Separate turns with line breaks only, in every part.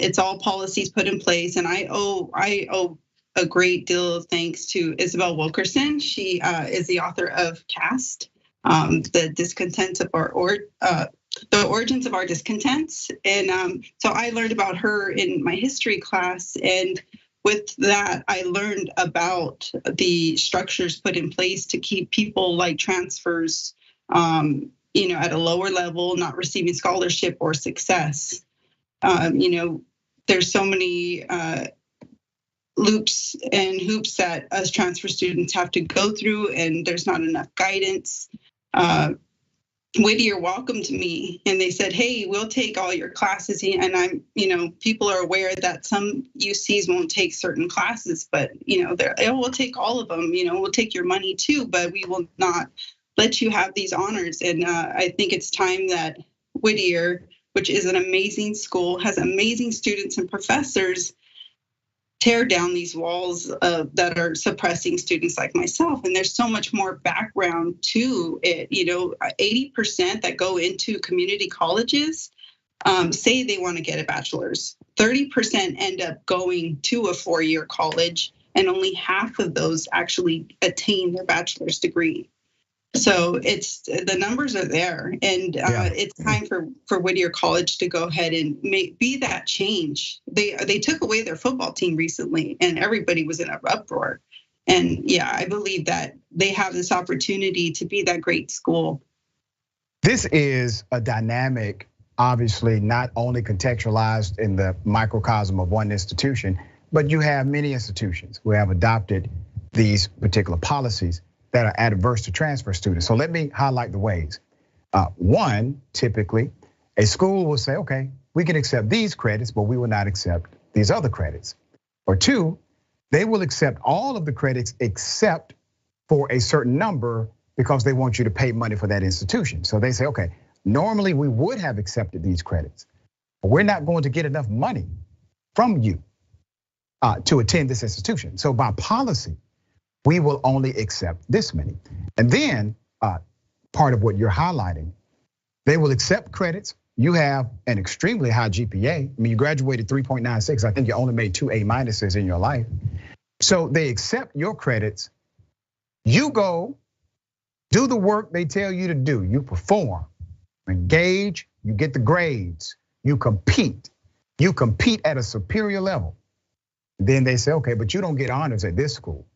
It's all policies put in place, and I owe a great deal of thanks to Isabel Wilkerson. She is the author of Cast, the discontents of the origins of our discontents. And so I learned about her in my history class, and with that, I learned about the structures put in place to keep people like transfers, at a lower level, not receiving scholarship or success. There's so many loops and hoops that us transfer students have to go through, and there's not enough guidance. Whittier welcomed me and they said, hey, we'll take all your classes. And people are aware that some UCs won't take certain classes, but we'll take all of them, we'll take your money too, but we will not let you have these honors. And I think it's time that Whittier, which is an amazing school, has amazing students and professors, tear down these walls that are suppressing students like myself. And there's so much more background to it. 80% that go into community colleges say they want to get a bachelor's. 30% end up going to a 4-year college, and only half of those actually attain their bachelor's degree. So the numbers are there, and it's time for Whittier College to go ahead and be that change. They took away their football team recently, and everybody was in an uproar. And I believe that they have this opportunity to be that great school.
This is a dynamic, obviously not only contextualized in the microcosm of one institution, but you have many institutions who have adopted these particular policies that are adverse to transfer students. So let me highlight the ways. One, typically, a school will say, okay, we can accept these credits, but we will not accept these other credits. Or two, they will accept all of the credits except for a certain number because they want you to pay money for that institution. So they say, okay, normally we would have accepted these credits, but we're not going to get enough money from you to attend this institution. So by policy, we will only accept this many. And then part of what you're highlighting, they will accept credits. You have an extremely high GPA. I mean, you graduated 3.96. I think you only made 2 A- in your life. So they accept your credits. You go do the work they tell you to do. You perform, engage, you get the grades, you compete at a superior level. Then they say, okay, but you don't get honors at this school.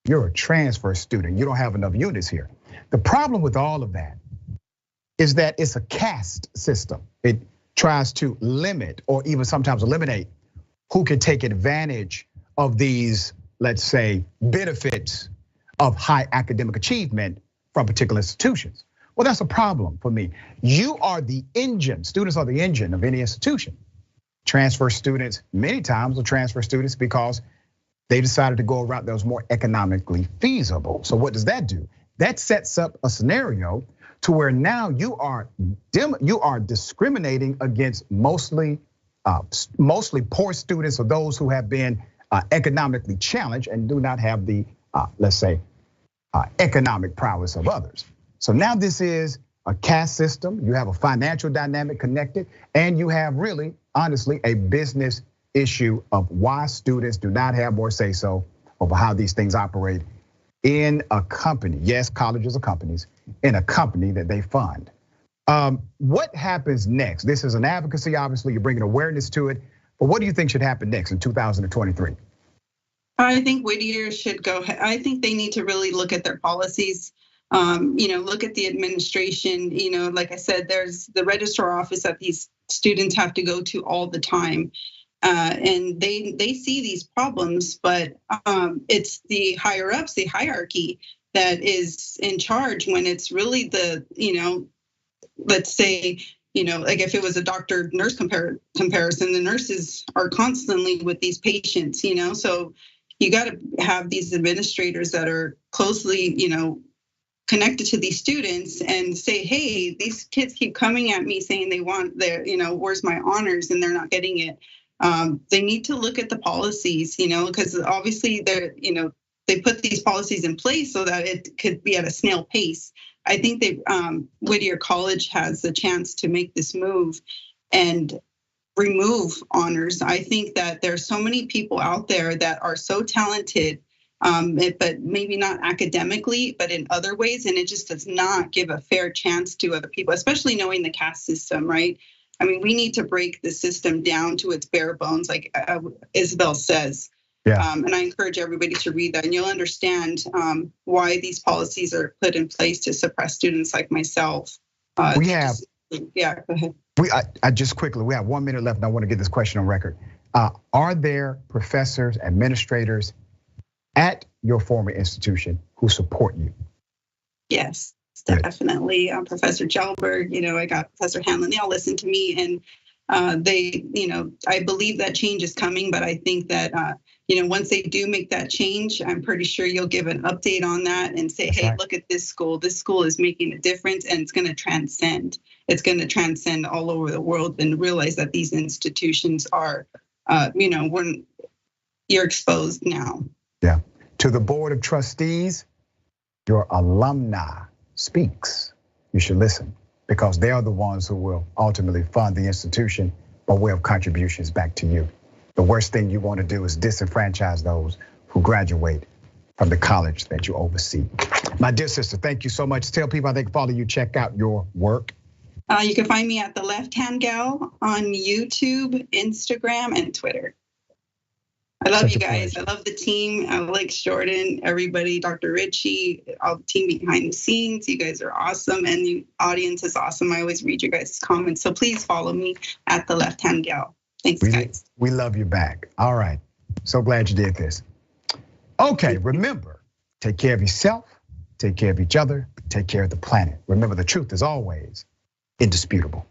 You're a transfer student. You don't have enough units here. The problem with all of that is that it's a caste system. It tries to limit or even sometimes eliminate who can take advantage of these, let's say, benefits of high academic achievement from particular institutions. Well, that's a problem for me. You are the engine, students are the engine of any institution. Transfer students, many times will transfer students because they decided to go a route that was more economically feasible. So what does that do? That sets up a scenario to where now you are discriminating against mostly poor students or those who have been economically challenged and do not have the, let's say, economic prowess of others. So now this is a caste system. You have a financial dynamic connected, and you have really, honestly, a business issue of why students do not have more say so over how these things operate in a company. Yes, colleges are companies, in a company that they fund. What happens next? This is an advocacy, obviously, you're bringing awareness to it, but what do you think should happen next in 2023?
I think Whittier should go ahead. I think they need to really look at their policies. Look at the administration. Like I said, there's the registrar office that these students have to go to all the time. And they see these problems, but it's the higher ups, the hierarchy that is in charge when it's really the, let's say, like if it was a doctor-nurse comparison, the nurses are constantly with these patients, so you got to have these administrators that are closely, connected to these students and say, hey, these kids keep coming at me saying they want their, where's my honors, and they're not getting it. They need to look at the policies, because obviously they put these policies in place so that it could be at a snail pace. I think Whittier College has the chance to make this move and remove honors. I think that there's so many people out there that are so talented, but maybe not academically, but in other ways, and it just does not give a fair chance to other people, especially knowing the caste system, right? I mean, we need to break the system down to its bare bones, like Isabel says.
Yeah.
And I encourage everybody to read that, and you'll understand why these policies are put in place to suppress students like myself. Yeah, go ahead.
I just quickly, we have 1 minute left and I want to get this question on record. Are there professors, administrators at your former institution who support you?
Yes, definitely. Professor Gelberg, I got Professor Hanlon, they all listen to me, and they, I believe that change is coming, but I think that, once they do make that change, I'm pretty sure you'll give an update on that and say, hey, look at this school. This school is making a difference, and it's gonna transcend. It's gonna transcend all over the world, and realize that these institutions are, you're exposed now.
Yeah. To the board of trustees, your alumni speaks. You should listen, because they are the ones who will ultimately fund the institution by way of contributions back to you. The worst thing you want to do is disenfranchise those who graduate from the college that you oversee. My dear sister, thank you so much. Tell people how they can follow you, check out your work.
You can find me at The Left Hand Gal on YouTube, Instagram, and Twitter. I love you guys. I love the team. Alex, Jordan, everybody, Dr. Ritchie, all the team behind the scenes. You guys are awesome, and the audience is awesome. I always read your guys' comments, so please follow me at The Left Hand Gal. Thanks, guys.
We love you back. All right, so glad you did this. Okay, remember, take care of yourself, take care of each other, take care of the planet. Remember, the truth is always indisputable.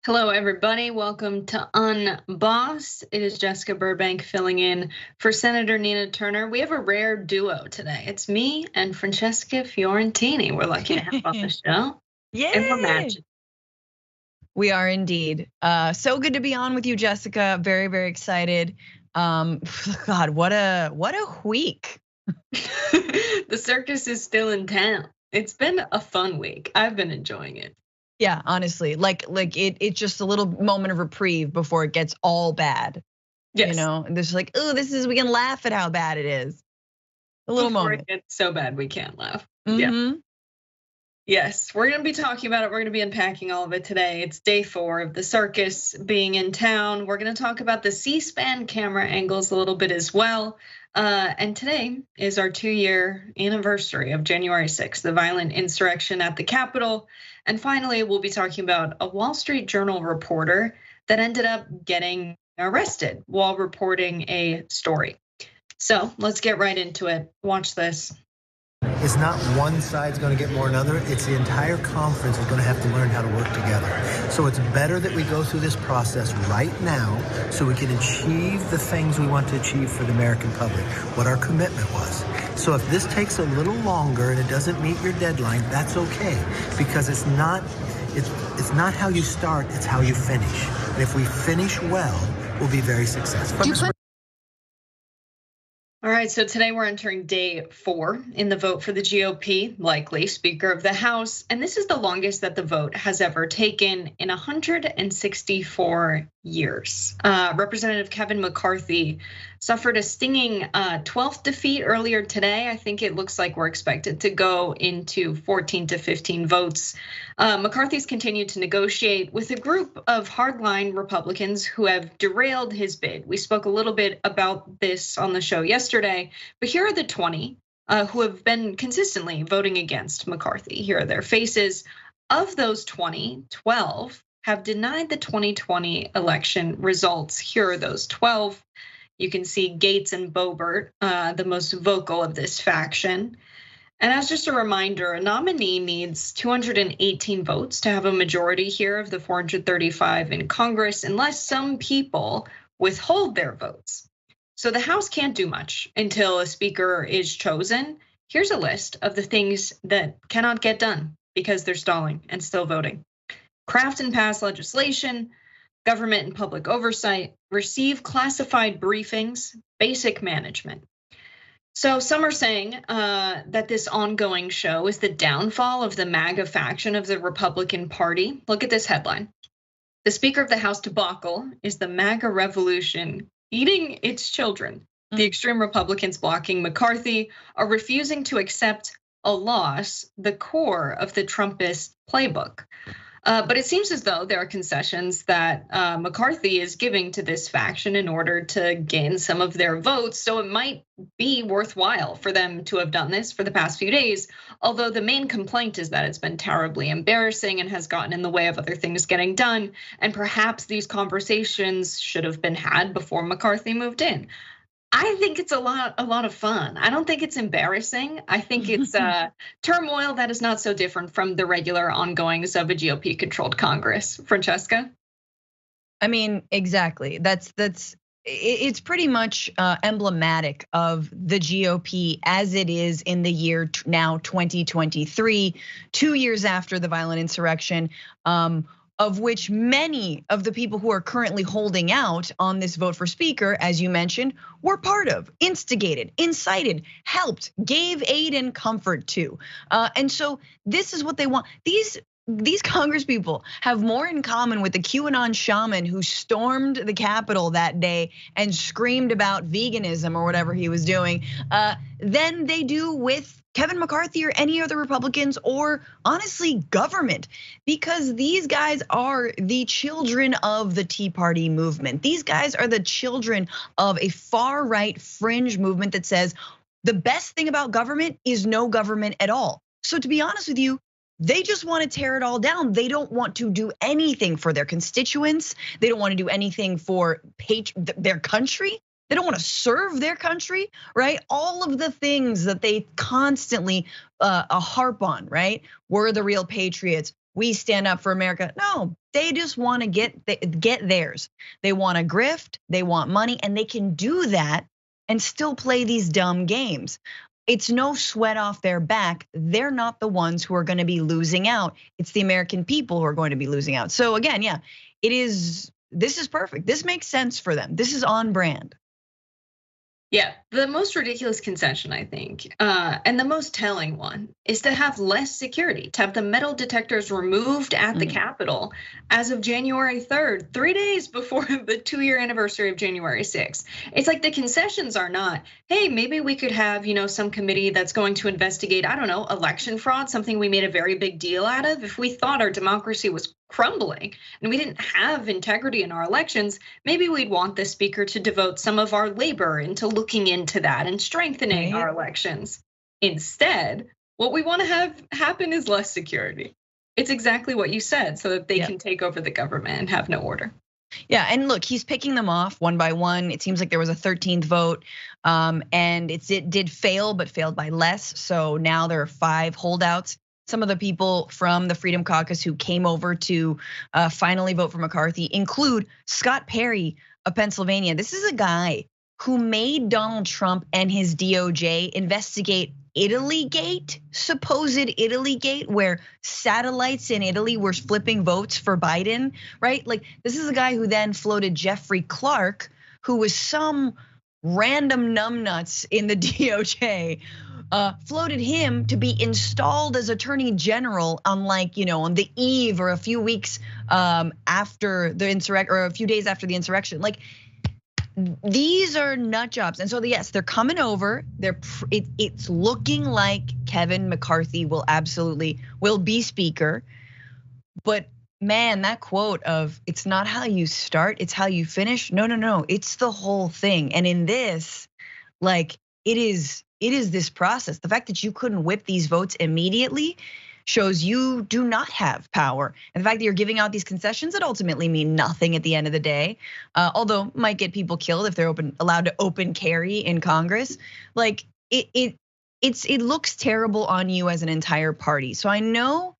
Hello, everybody. Welcome to Unbossed. It is Jessica Burbank filling in for Senator Nina Turner. We have a rare duo today. It's me and Francesca Fiorentini. We're lucky to have on the show.
Yeah,
and we're matching.
We are indeed. So good to be on with you, Jessica. Very, very excited. God, what a week.
The circus is still in town. It's been a fun week. I've been enjoying it.
Yeah, honestly, like it's just a little moment of reprieve before it gets all bad.
Yes.
You know, and there's like, oh, we can laugh at how bad it is. A little
before
moment.
It gets so bad we can't laugh.
Mm-hmm.
Yeah. Yes, we're gonna be talking about it. We're gonna be unpacking all of it today. It's day 4 of the circus being in town. We're gonna talk about the C-SPAN camera angles a little bit as well. And today is our 2-year anniversary of January 6th, the violent insurrection at the Capitol. And finally, we'll be talking about a Wall Street Journal reporter that ended up getting arrested while reporting a story. So let's get right into it. Watch this.
It's not one side's going to get more than another. It's the entire conference is going to have to learn how to work together. So it's better that we go through this process right now so we can achieve the things we want to achieve for the American public, what our commitment was. So if this takes a little longer and it doesn't meet your deadline, that's okay, because it's not how you start, it's how you finish. And if we finish well, we'll be very successful.
All right, so today we're entering day 4 in the vote for the GOP, likely Speaker of the House. And this is the longest that the vote has ever taken in 164 years. Representative Kevin McCarthy suffered a stinging 12th defeat earlier today. I think it looks like we're expected to go into 14 to 15 votes. McCarthy's continued to negotiate with a group of hardline Republicans who have derailed his bid. We spoke a little bit about this on the show yesterday, but here are the 20 who have been consistently voting against McCarthy. Here are their faces. Of those 20, 12 have denied the 2020 election results. Here are those 12. You can see Gates and Boebert, the most vocal of this faction. And as just a reminder, a nominee needs 218 votes to have a majority here of the 435 in Congress, unless some people withhold their votes. So the House can't do much until a speaker is chosen. Here's a list of the things that cannot get done because they're stalling and still voting. Craft and pass legislation, government and public oversight, receive classified briefings, basic management. So some are saying that this ongoing show is the downfall of the MAGA faction of the Republican Party. Look at this headline. The Speaker of the House debacle is the MAGA revolution eating its children. The extreme Republicans blocking McCarthy are refusing to accept a loss, the core of the Trumpist playbook. But it seems as though there are concessions that McCarthy is giving to this faction in order to gain some of their votes. So it might be worthwhile for them to have done this for the past few days. Although the main complaint is that it's been terribly embarrassing and has gotten in the way of other things getting done. And perhaps these conversations should have been had before McCarthy moved in. I think it's a lot of fun. I don't think it's embarrassing. I think it's turmoil that is not so different from the regular ongoings of a GOP-controlled Congress. Francesca?
I mean, exactly. It's pretty much emblematic of the GOP as it is in the year now 2023, 2 years after the violent insurrection. Of which many of the people who are currently holding out on this vote for speaker, as you mentioned, were part of, instigated, incited, helped, gave aid and comfort to. And so this is what they want. These Congress people have more in common with the QAnon shaman who stormed the Capitol that day and screamed about veganism or whatever he was doing than they do with Kevin McCarthy or any other Republicans or honestly government, because these guys are the children of the Tea Party movement. These guys are the children of a far right fringe movement that says the best thing about government is no government at all. So to be honest with you, they just want to tear it all down. They don't want to do anything for their constituents. They don't want to do anything for their country. They don't want to serve their country, right? All of the things that they constantly harp on, right? We're the real patriots. we stand up for America. No, they just want to get theirs. They want to grift, they want money, and they can do that and still play these dumb games. It's no sweat off their back. They're not the ones who are going to be losing out. It's the American people who are going to be losing out. So again, yeah, this is perfect. This makes sense for them. This is on brand.
Yeah, the most ridiculous concession, I think, and the most telling one is to have less security, to have the metal detectors removed at the Capitol as of January 3rd, 3 days before the 2-year anniversary of January 6th. It's like the concessions are not, hey, maybe we could have, some committee that's going to investigate, I don't know, election fraud, something we made a very big deal out of. If we thought our democracy was crumbling and we didn't have integrity in our elections, maybe we'd want the speaker to devote some of our labor into looking into that and strengthening our elections. Instead, what we want to have happen is less security. It's exactly what you said, so that they can take over the government and have no order.
Yeah, and look, he's picking them off one by one. It seems like there was a 13th vote, and it did fail, but failed by less. So now there are 5 holdouts. Some of the people from the Freedom Caucus who came over to finally vote for McCarthy include Scott Perry of Pennsylvania. This is a guy who made Donald Trump and his DOJ investigate Italygate, supposed Italygate, where satellites in Italy were flipping votes for Biden, right? Like, this is a guy who then floated Jeffrey Clark, who was some random numbnuts in the DOJ, floated him to be installed as Attorney General on on the eve or a few weeks after the insurrection, or a few days after the insurrection. Like, these are nut jobs. And so yes, they're coming over. It's looking like Kevin McCarthy will be speaker. But man, that quote of "it's not how you start, it's how you finish." No, it's the whole thing. And in this, it is this process. The fact that you couldn't whip these votes immediately shows you do not have power. And the fact that you're giving out these concessions that ultimately mean nothing at the end of the day, although might get people killed if they're allowed to open carry in Congress. It looks terrible on you as an entire party. So I know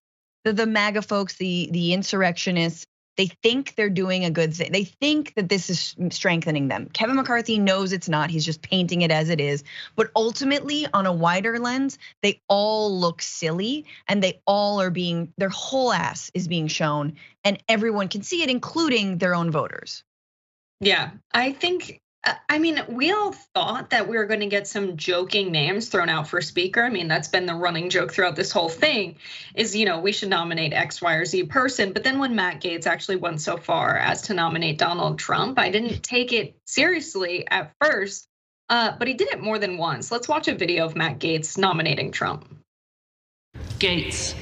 that the MAGA folks, the insurrectionists, they think they're doing a good thing. They think that this is strengthening them. Kevin McCarthy knows it's not. He's just painting it as it is. But ultimately, on a wider lens, they all look silly, and their whole ass is being shown, and everyone can see it, including their own voters.
Yeah, we all thought that we were going to get some joking names thrown out for speaker. That's been the running joke throughout this whole thing is, we should nominate X, Y, or Z person. But then when Matt Gaetz actually went so far as to nominate Donald Trump, I didn't take it seriously at first, but he did it more than once. Let's watch a video of Matt Gaetz nominating Trump.
Gaetz.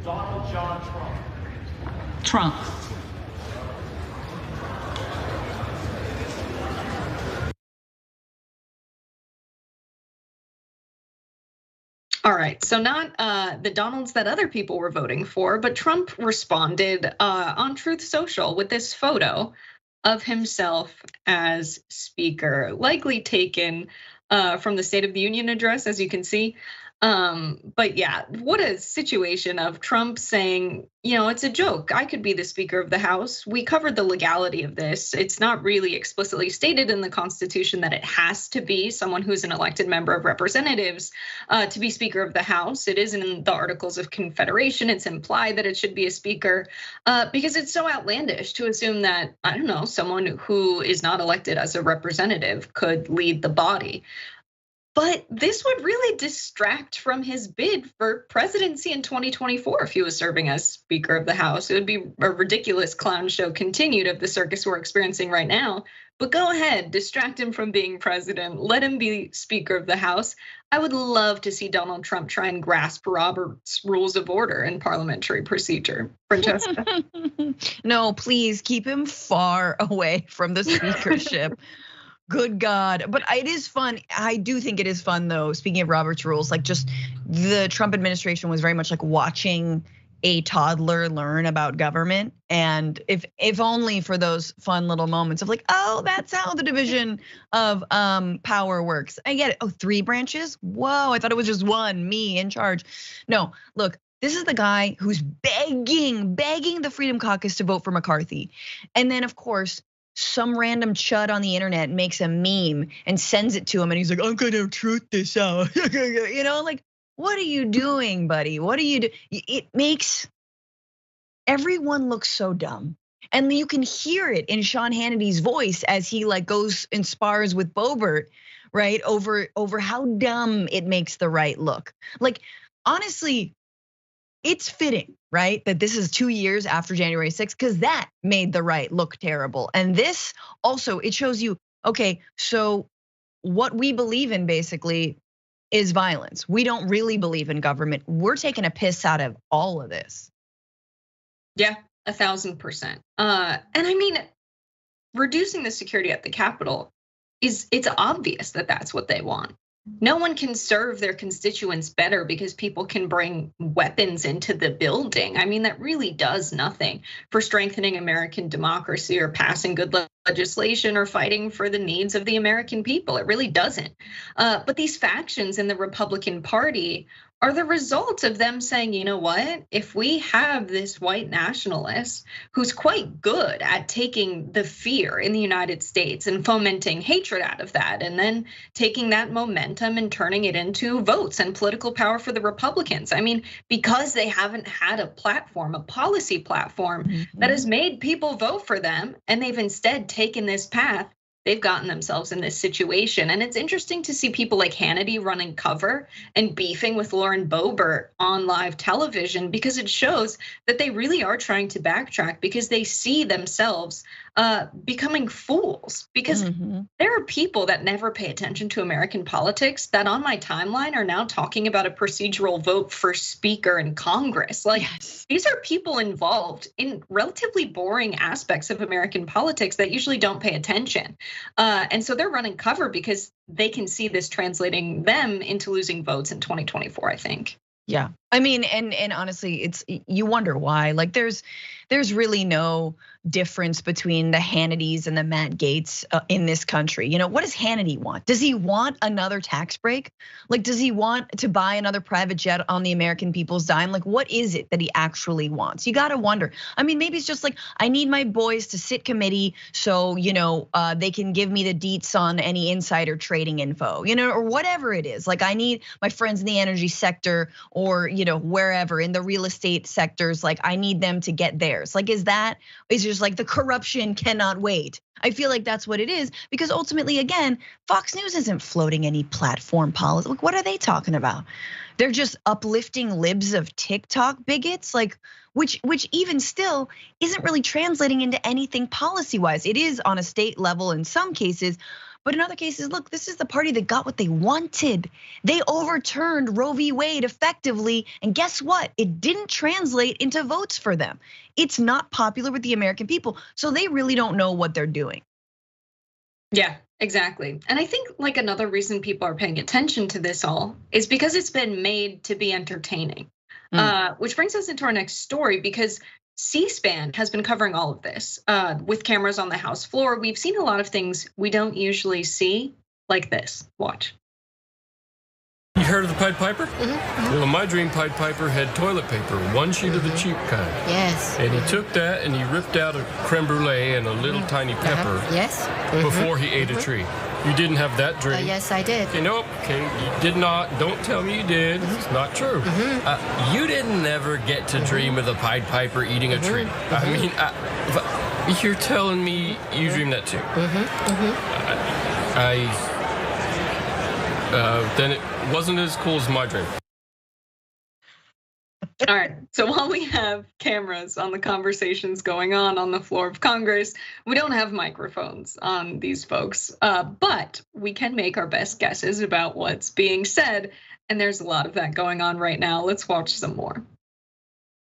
Donald John Trump.
Trump.
All right, so not the Donalds that other people were voting for, but Trump responded on Truth Social with this photo of himself as speaker, likely taken from the State of the Union address, as you can see. But yeah, what a situation of Trump saying, it's a joke. I could be the Speaker of the House. We covered the legality of this. It's not really explicitly stated in the Constitution that it has to be someone who's an elected member of Representatives to be Speaker of the House. It isn't in the Articles of Confederation. It's implied that it should be a speaker because it's so outlandish to assume that, I don't know, someone who is not elected as a representative could lead the body. But this would really distract from his bid for presidency in 2024 if he was serving as Speaker of the House. It would be a ridiculous clown show continued of the circus we're experiencing right now. But go ahead, distract him from being president. Let him be Speaker of the House. I would love to see Donald Trump try and grasp Robert's Rules of Order and parliamentary procedure. Francesca?
No, please keep him far away from the speakership. Good God. But it is fun. I do think it is fun though. Speaking of Robert's Rules, just the Trump administration was very much like watching a toddler learn about government. And if only for those fun little moments of oh, that's how the division of power works. I get it. Oh, 3 branches? Whoa, I thought it was just one, me in charge. No, look, This is the guy who's begging the Freedom Caucus to vote for McCarthy. And then of course, some random chud on the internet makes a meme and sends it to him and he's like, I'm gonna truth this out. You know, like, what are you doing, buddy? What are you doing? It makes everyone look so dumb. And you can hear it in Sean Hannity's voice as he like goes and spars with Boebert, right? Over how dumb it makes the right look. Like, honestly, it's fitting, right? That this is 2 years after January 6th, because that made the right look terrible. And this also, it shows you, okay, so what we believe in basically is violence. We don't really believe in government. We're taking a piss out of all of this.
Yeah, 1,000%. And I mean, reducing the security at the Capitol it's obvious that that's what they want. No one can serve their constituents better because people can bring weapons into the building. I mean, that really does nothing for strengthening American democracy or passing good legislation or fighting for the needs of the American people. It really doesn't. But these factions in the Republican Party are the result of them saying, you know what, if we have this white nationalist who's quite good at taking the fear in the United States and fomenting hatred out of that, and then taking that momentum and turning it into votes and political power for the Republicans. I mean, because they haven't had a platform, a policy platform that has made people vote for them, and they've instead taken this path, they've gotten themselves in this situation. And it's interesting to see people like Hannity running cover and beefing with Lauren Boebert on live television, because it shows that they really are trying to backtrack because they see themselves becoming fools. Because there are people that never pay attention to American politics that on my timeline are now talking about a procedural vote for speaker in Congress. Like, these are people involved in relatively boring aspects of American politics that usually don't pay attention. And so they're running cover because they can see this translating them into losing votes in 2024, I think.
Yeah, I mean, and honestly, you wonder why. Like, there's really no difference between the Hannitys and the Matt Gaetz in this country. You know, what does Hannity want? Does he want another tax break? Like, does he want to buy another private jet on the American people's dime? Like, what is it that he actually wants? You gotta wonder. I mean, maybe it's just like, I need my boys to sit committee so, you know, they can give me the deets on any insider trading info, you know, or whatever it is. Like, I need my friends in the energy sector or, you know, wherever in the real estate sectors, like I need them to get theirs. Like, is just like the corruption cannot wait? I feel like that's what it is, because ultimately, again, Fox News isn't floating any platform policy. Like, what are they talking about? They're just uplifting libs of TikTok bigots, like which even still isn't really translating into anything policy-wise. It is on a state level in some cases, but in other cases, look, this is the party that got what they wanted. They overturned Roe v. Wade effectively, and guess what? It didn't translate into votes for them. It's not popular with the American people, so they really don't know what they're doing.
Yeah, exactly. And I think like another reason people are paying attention to this all is because it's been made to be entertaining. Which brings us into our next story, because C-SPAN has been covering all of this with cameras on the House floor. We've seen a lot of things we don't usually see, like this. Watch.
You heard of the Pied Piper? Well, my dream Pied Piper had toilet paper, one sheet of the cheap kind.
Yes.
And he took that and he ripped out a creme brulee and a little tiny pepper.
Yes.
Before he ate a tree. You didn't have that dream.
Yes, I did.
Okay, nope. Okay, you did not. Don't tell me you did. It's not true. You didn't never get to dream of the Pied Piper eating a tree. I mean, you're telling me you dreamed that too. Then it wasn't as cool as my dream.
All right, so while we have cameras on the conversations going on the floor of Congress, we don't have microphones on these folks, but we can make our best guesses about what's being said, and there's a lot of that going on right now. Let's watch some more.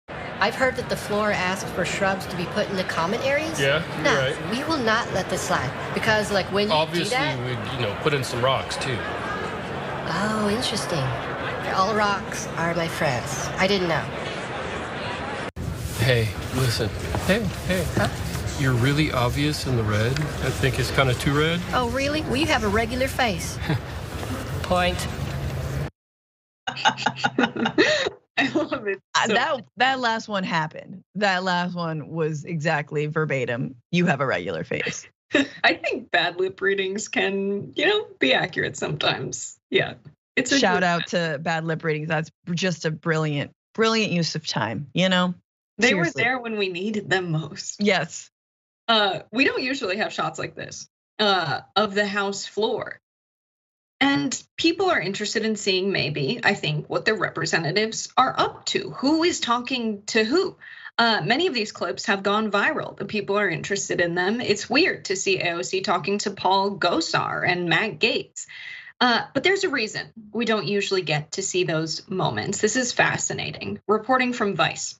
I've heard that the floor asks for shrubs to be put in the common areas.
Yeah, you're right.
We will not let this slide, because like when you do that,
we'd put in some rocks too.
Oh, interesting. All rocks are my friends. I didn't know.
Hey, listen. Hey.
Huh?
You're really obvious in the red. I think it's kind of too red.
Oh, really? Well, you have a regular face. Point.
I love love it.
That last one happened. That last one was exactly verbatim. You have a regular face.
I think bad lip readings can, be accurate sometimes. Yeah. It's a
shout out to bad lip readings. That's just a brilliant use of time, They
Seriously. Were there when we needed them most.
Yes.
We don't usually have shots like this of the House floor. And people are interested in seeing I think, what the representatives are up to. Who is talking to who? Many of these clips have gone viral. The people are interested in them. It's weird to see AOC talking to Paul Gosar and Matt Gaetz. But there's a reason we don't usually get to see those moments. This is fascinating. Reporting from Vice.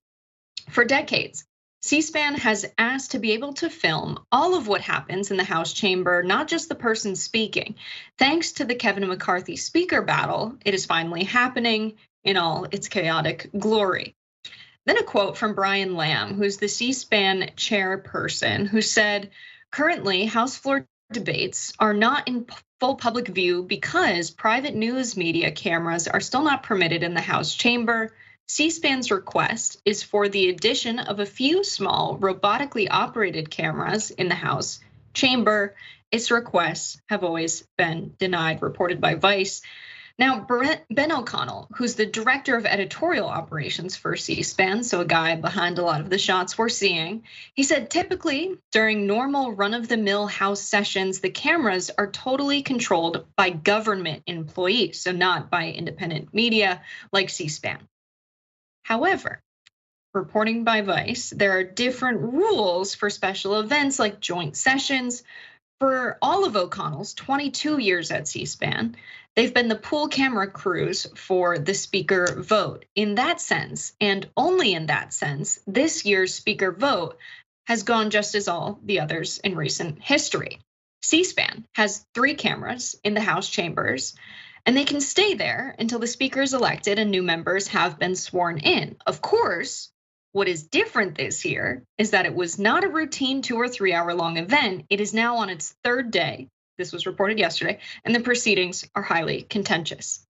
For decades, C-SPAN has asked to be able to film all of what happens in the House chamber, not just the person speaking. Thanks to the Kevin McCarthy speaker battle, it is finally happening in all its chaotic glory. Then a quote from Brian Lamb, who's the C-SPAN chairperson, who said, currently House floor debates are not in full public view because private news media cameras are still not permitted in the House chamber. C-SPAN's request is for the addition of a few small robotically operated cameras in the House chamber. Its requests have always been denied, reported by Vice. Now, Ben O'Connell, who's the director of editorial operations for C-SPAN, so a guy behind a lot of the shots we're seeing, he said typically during normal run-of-the-mill House sessions, the cameras are totally controlled by government employees, so not by independent media like C-SPAN. However, reporting by Vice, there are different rules for special events like joint sessions. For all of O'Connell's 22 years at C-SPAN, they've been the pool camera crews for the speaker vote. In that sense, and only in that sense, this year's speaker vote has gone just as all the others in recent history. C-SPAN has 3 cameras in the House chambers, and they can stay there until the speaker is elected and new members have been sworn in. Of course, what is different this year is that it was not a routine 2 or 3 hour long event. It is now on its 3rd day. This was reported yesterday, and the proceedings are highly contentious.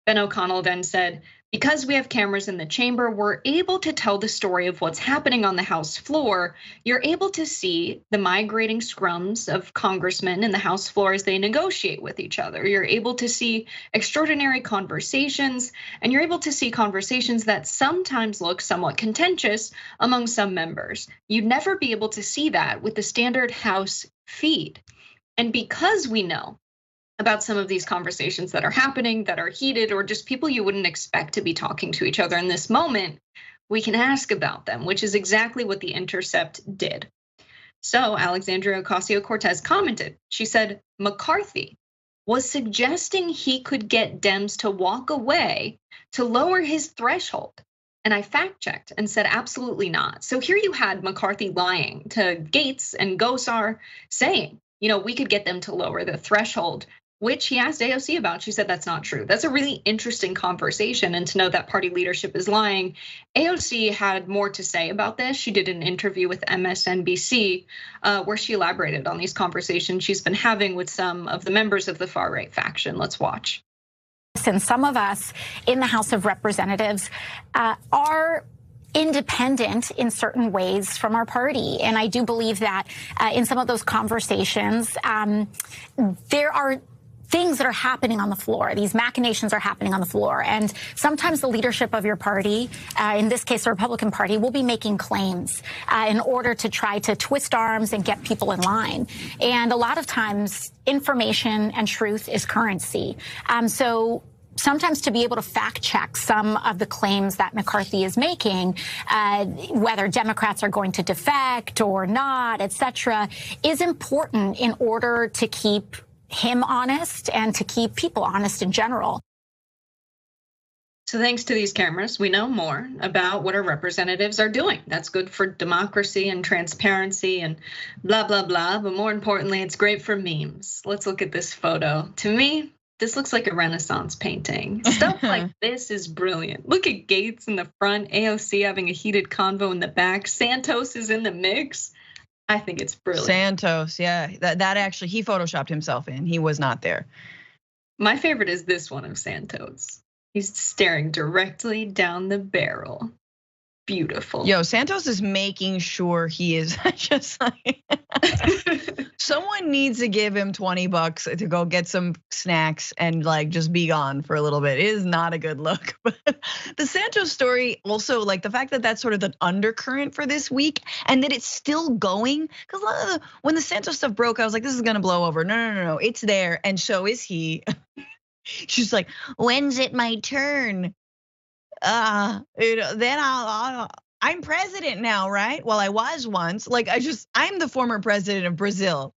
Ben O'Connell then said, because we have cameras in the chamber, we're able to tell the story of what's happening on the House floor. You're able to see the migrating scrums of congressmen in the House floor as they negotiate with each other. You're able to see extraordinary conversations, and you're able to see conversations that sometimes look somewhat contentious among some members. You'd never be able to see that with the standard House feed. And because we know about some of these conversations that are happening, that are heated, or just people you wouldn't expect to be talking to each other in this moment, we can ask about them, which is exactly what The Intercept did. So Alexandria Ocasio-Cortez commented, she said, McCarthy was suggesting he could get Dems to walk away to lower his threshold. And I fact checked and said, absolutely not. So here you had McCarthy lying to Gaetz and Gosar saying, we could get them to lower the threshold, which he asked AOC about. She said that's not true. That's a really interesting conversation. And to know that party leadership is lying, AOC had more to say about this. She did an interview with MSNBC where she elaborated on these conversations she's been having with some of the members of the far right faction. Let's watch.
And some of us in the House of Representatives are independent in certain ways from our party. And I do believe that in some of those conversations, there are things that are happening on the floor. These machinations are happening on the floor. And sometimes the leadership of your party, in this case, the Republican Party, will be making claims in order to try to twist arms and get people in line. And a lot of times, information and truth is currency. So sometimes to be able to fact check some of the claims that McCarthy is making, whether Democrats are going to defect or not, et cetera, is important in order to keep him honest and to keep people honest in general.
So thanks to these cameras, we know more about what our representatives are doing. That's good for democracy and transparency and blah, blah, blah. But more importantly, it's great for memes. Let's look at this photo. To me, this looks like a Renaissance painting. Stuff like this is brilliant. Look at Gaetz in the front, AOC having a heated convo in the back. Santos is in the mix. I think it's brilliant.
Santos, yeah, that actually, he photoshopped himself in. He was not there.
My favorite is this one of Santos. He's staring directly down the barrel. Beautiful.
Yo, Santos is making sure he is just like, someone needs to give him $20 to go get some snacks and like just be gone for a little bit. It is not a good look. But the Santos story also, like the fact that that's sort of the undercurrent for this week and that it's still going. Because when the Santos stuff broke, I was like, this is gonna blow over. No, it's there, and so is he. She's like, when's it my turn? Then I'm president now, right? Well, I was once. Like I'm the former president of Brazil.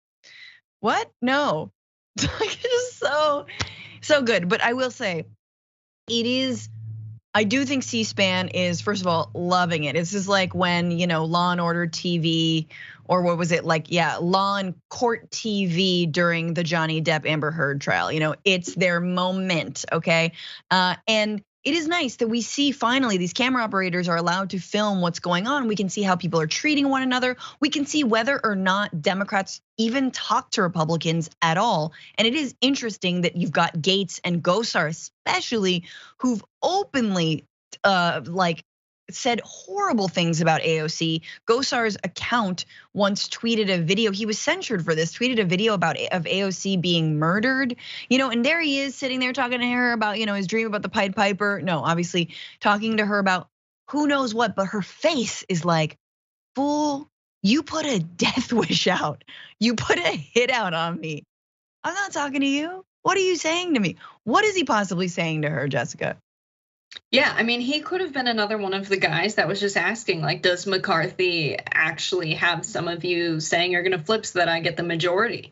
What? No. It's just so good. But I will say, I do think C-SPAN is, first of all, loving it. This is like when, Law and Order TV, or what was it like? Yeah, Law and Court TV during the Johnny Depp Amber Heard trial. It's their moment, okay? And it is nice that we see finally these camera operators are allowed to film what's going on. We can see how people are treating one another. We can see whether or not Democrats even talk to Republicans at all. And it is interesting that you've got Gates and Gosar especially, who've openly said horrible things about AOC. Gosar's account once tweeted a video, he was censured for this, tweeted a video of AOC being murdered, and there he is sitting there talking to her about, his dream about the Pied Piper. No, obviously talking to her about who knows what, but her face is like, fool, you put a death wish out. You put a hit out on me. I'm not talking to you. What are you saying to me? What is he possibly saying to her, Jessica?
Yeah, I mean, he could have been another one of the guys that was just asking, like, does McCarthy actually have some of you saying you're gonna flip so that I get the majority?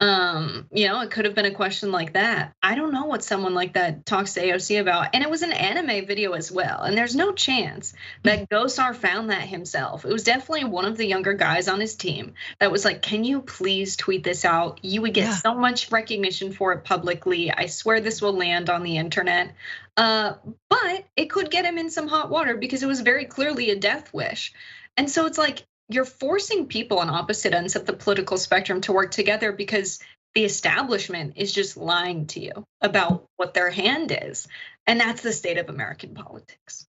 It could have been a question like that. I don't know what someone like that talks to AOC about. And it was an anime video as well. And there's no chance that Gosar found that himself. It was definitely one of the younger guys on his team that was like, can you please tweet this out? You would get so much recognition for it publicly. I swear this will land on the internet. But it could get him in some hot water because it was very clearly a death wish. And so it's like, you're forcing people on opposite ends of the political spectrum to work together because the establishment is just lying to you about what their hand is. And that's the state of American politics.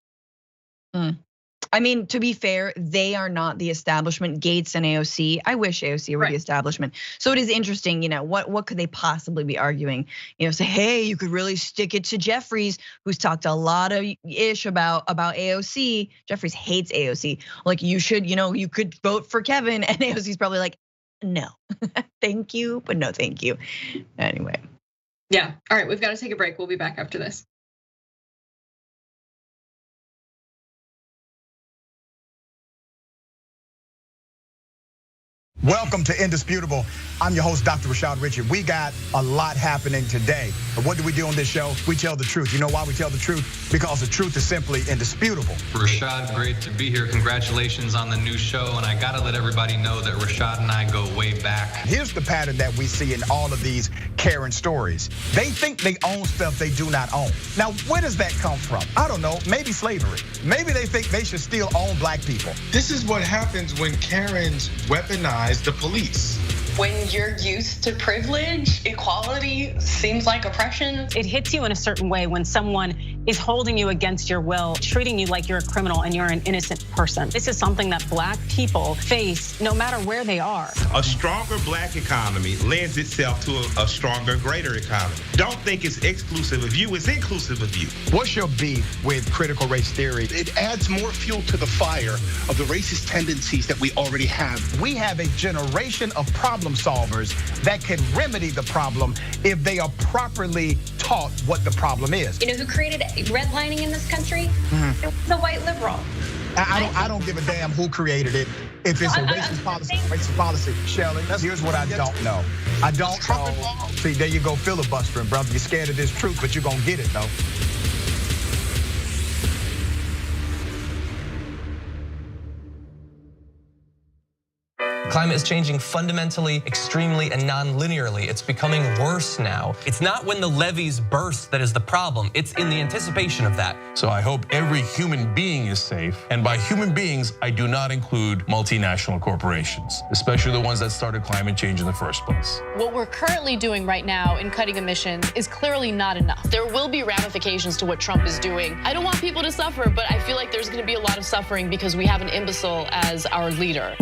I mean, to be fair, they are not the establishment, Gates and AOC. I wish AOC were the establishment. So it is interesting, what could they possibly be arguing? Say, hey, you could really stick it to Jeffries, who's talked a lot of ish about AOC. Jeffries hates AOC. Like you should, you could vote for Kevin, and AOC's probably like, no, thank you, but no, thank you. Anyway.
Yeah, all right, we've got to take a break. We'll be back after this.
Welcome to Indisputable. I'm your host, Dr. Rashad Richard. We got a lot happening today. But what do we do on this show? We tell the truth. You know why we tell the truth? Because the truth is simply indisputable.
Rashad, great to be here. Congratulations on the new show. And I gotta let everybody know that Rashad and I go way back.
Here's the pattern that we see in all of these Karen stories. They think they own stuff they do not own. Now, where does that come from? I don't know, maybe slavery. Maybe they think they should still own black people.
This is what happens when Karens weaponize the police.
When you're used to privilege, equality seems like oppression.
It hits you in a certain way when someone is holding you against your will, treating you like you're a criminal and you're an innocent person. This is something that Black people face no matter where they are.
A stronger Black economy lends itself to a stronger, greater economy. Don't think it's exclusive of you, it's inclusive of you.
What's your beef with critical race theory?
It adds more fuel to the fire of the racist tendencies that we already have.
We have a generation of problem solvers that can remedy the problem if they are properly taught what the problem is.
You know who created redlining in this country? It was a white liberal.
I don't give a damn who created it. If it's a racist policy, Shelley, here's what I don't know. I don't know. See, there you go filibustering, brother. You're scared of this truth, but you're gonna get it though.
Climate is changing fundamentally, extremely, and non-linearly. It's becoming worse now. It's not when the levees burst that is the problem. It's in the anticipation of that.
So I hope every human being is safe. And by human beings, I do not include multinational corporations, especially the ones that started climate change in the first place.
What we're currently doing right now in cutting emissions is clearly not enough. There will be ramifications to what Trump is doing. I don't want people to suffer, but I feel like there's going to be a lot of suffering because we have an imbecile as our leader.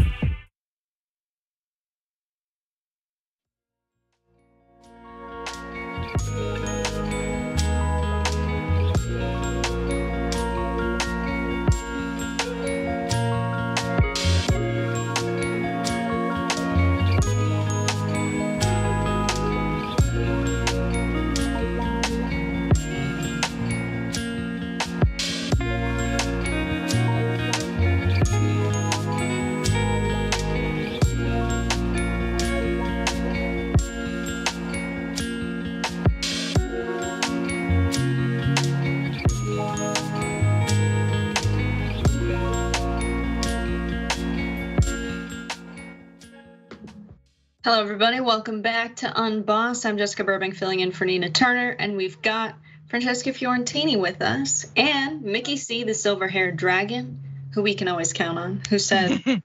Hello, everybody. Welcome back to Unbossed. I'm Jessica Burbank filling in for Nina Turner, and we've got Francesca Fiorentini with us, and Mickey C, the silver-haired dragon, who we can always count on, who said,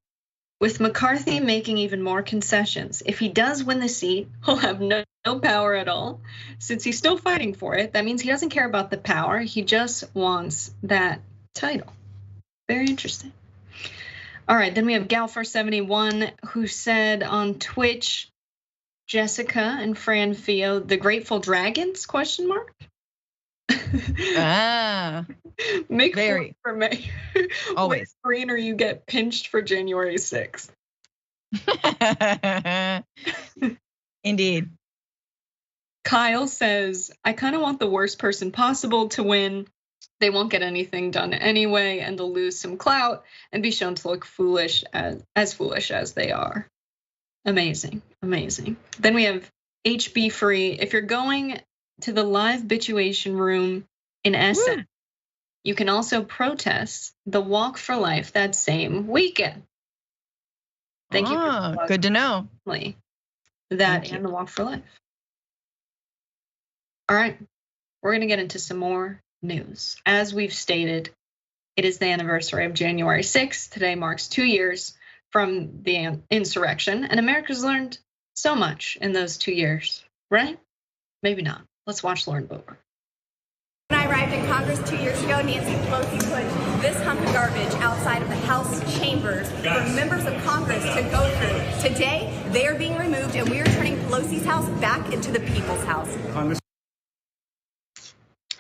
with McCarthy making even more concessions, if he does win the seat, he'll have no power at all. Since he's still fighting for it, that means he doesn't care about the power. He just wants that title. Very interesting. All right, then we have Galfer71 who said on Twitch, Jessica and Fran Fio, the Grateful Dragons, question mark? Make very for May. Always. Green or you get pinched for January 6th.
Indeed.
Kyle says, I kind of want the worst person possible to win. They won't get anything done anyway, and they'll lose some clout and be shown to look foolish as foolish as they are. Amazing, amazing. Then we have HB Free. If you're going to the live bituation room in Essen, you can also protest the Walk for Life that same weekend. Thank you. For
good to know.
That and the Walk for Life. All right, we're gonna get into some more news. As we've stated, it is the anniversary of January 6th. Today marks 2 years from the insurrection, and America's learned so much in those 2 years, right? Maybe not. Let's watch Lauren Boebert.
When I arrived in Congress 2 years ago, Nancy Pelosi put this hunk of garbage outside of the House chambers for members of Congress to go through. Today, they are being removed, and we are turning Pelosi's house back into the people's house.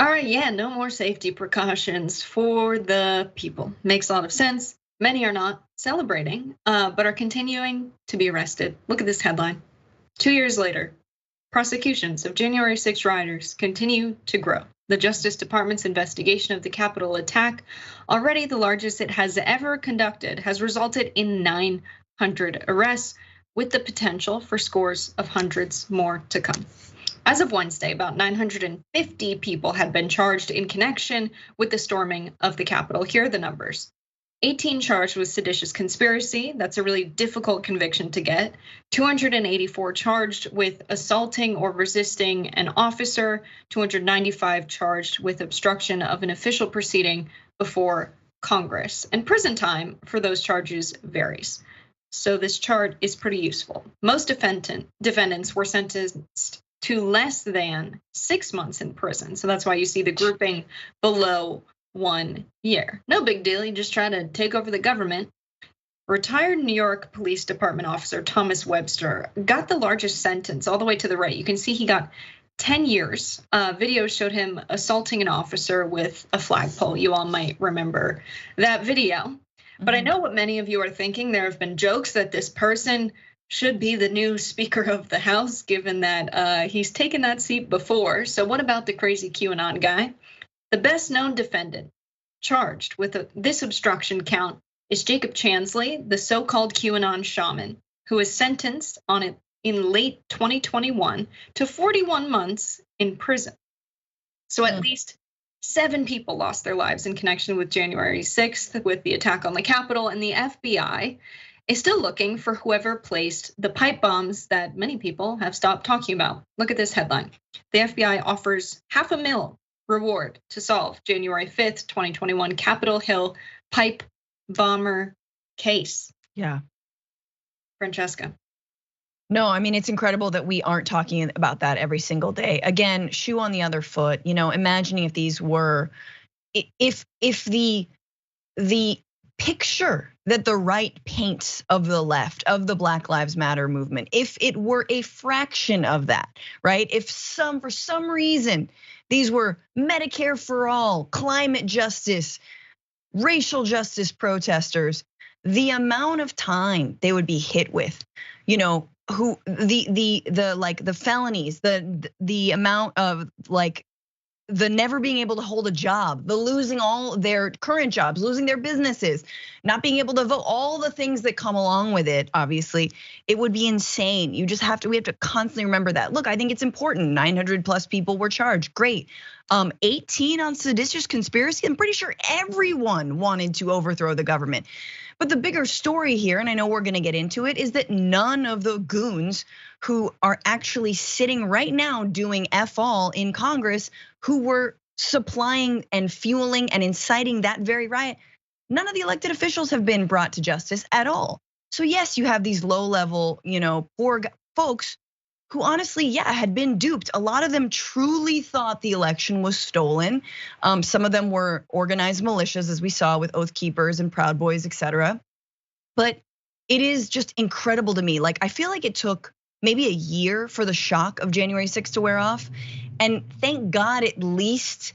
All right, yeah, no more safety precautions for the people. Makes a lot of sense. Many are not celebrating, but are continuing to be arrested. Look at this headline. 2 years later, prosecutions of January 6 rioters continue to grow. The Justice Department's investigation of the Capitol attack, already the largest it has ever conducted, has resulted in 900 arrests, with the potential for scores of hundreds more to come. As of Wednesday, about 950 people had been charged in connection with the storming of the Capitol. Here are the numbers. 18 charged with seditious conspiracy. That's a really difficult conviction to get. 284 charged with assaulting or resisting an officer. 295 charged with obstruction of an official proceeding before Congress. And prison time for those charges varies. So this chart is pretty useful. Most defendants were sentenced to less than 6 months in prison. So that's why you see the grouping below 1 year. No big deal, you just try to take over the government. Retired New York Police Department officer Thomas Webster got the largest sentence all the way to the right. You can see he got 10 years. Video showed him assaulting an officer with a flagpole. You all might remember that video. But I know what many of you are thinking. There have been jokes that this person should be the new Speaker of the House, given that he's taken that seat before. So what about the crazy QAnon guy? The best known defendant charged with this obstruction count is Jacob Chansley, the so-called QAnon shaman, who was sentenced on it in late 2021 to 41 months in prison. So at least 7 people lost their lives in connection with January 6th, with the attack on the Capitol, and the FBI is still looking for whoever placed the pipe bombs that many people have stopped talking about. Look at this headline. The FBI offers $500,000 reward to solve January 5th, 2021 Capitol Hill pipe bomber case.
Yeah.
Francesca.
No, I mean, it's incredible that we aren't talking about that every single day. Again, shoe on the other foot, imagining if these were, if the picture that the right paints of the left, of the Black Lives Matter movement, if it were a fraction of that, right? If for some reason, these were Medicare for all, climate justice, racial justice protesters, the amount of time they would be hit with, who the felonies, the amount of the never being able to hold a job, the losing all their current jobs, losing their businesses, not being able to vote, all the things that come along with it, obviously, it would be insane. We have to constantly remember that. Look, I think it's important. 900 plus people were charged, great. 18 on seditious conspiracy. I'm pretty sure everyone wanted to overthrow the government. But the bigger story here, and I know we're gonna get into it, is that none of the goons who are actually sitting right now doing F-all in Congress, who were supplying and fueling and inciting that very riot, none of the elected officials have been brought to justice at all. So yes, you have these low-level, poor folks who honestly, had been duped. A lot of them truly thought the election was stolen. Some of them were organized militias, as we saw with Oath Keepers and Proud Boys, etc. But it is just incredible to me. I feel like it took maybe a year for the shock of January 6th to wear off. And thank God at least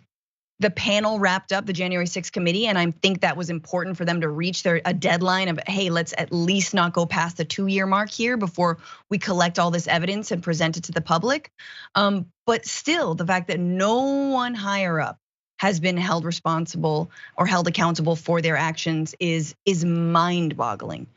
the panel wrapped up the January 6th committee, and I think that was important for them to reach a deadline of, hey, let's at least not go past the 2-year mark here before we collect all this evidence and present it to the public. But still, the fact that no one higher up has been held responsible or held accountable for their actions is mind-boggling.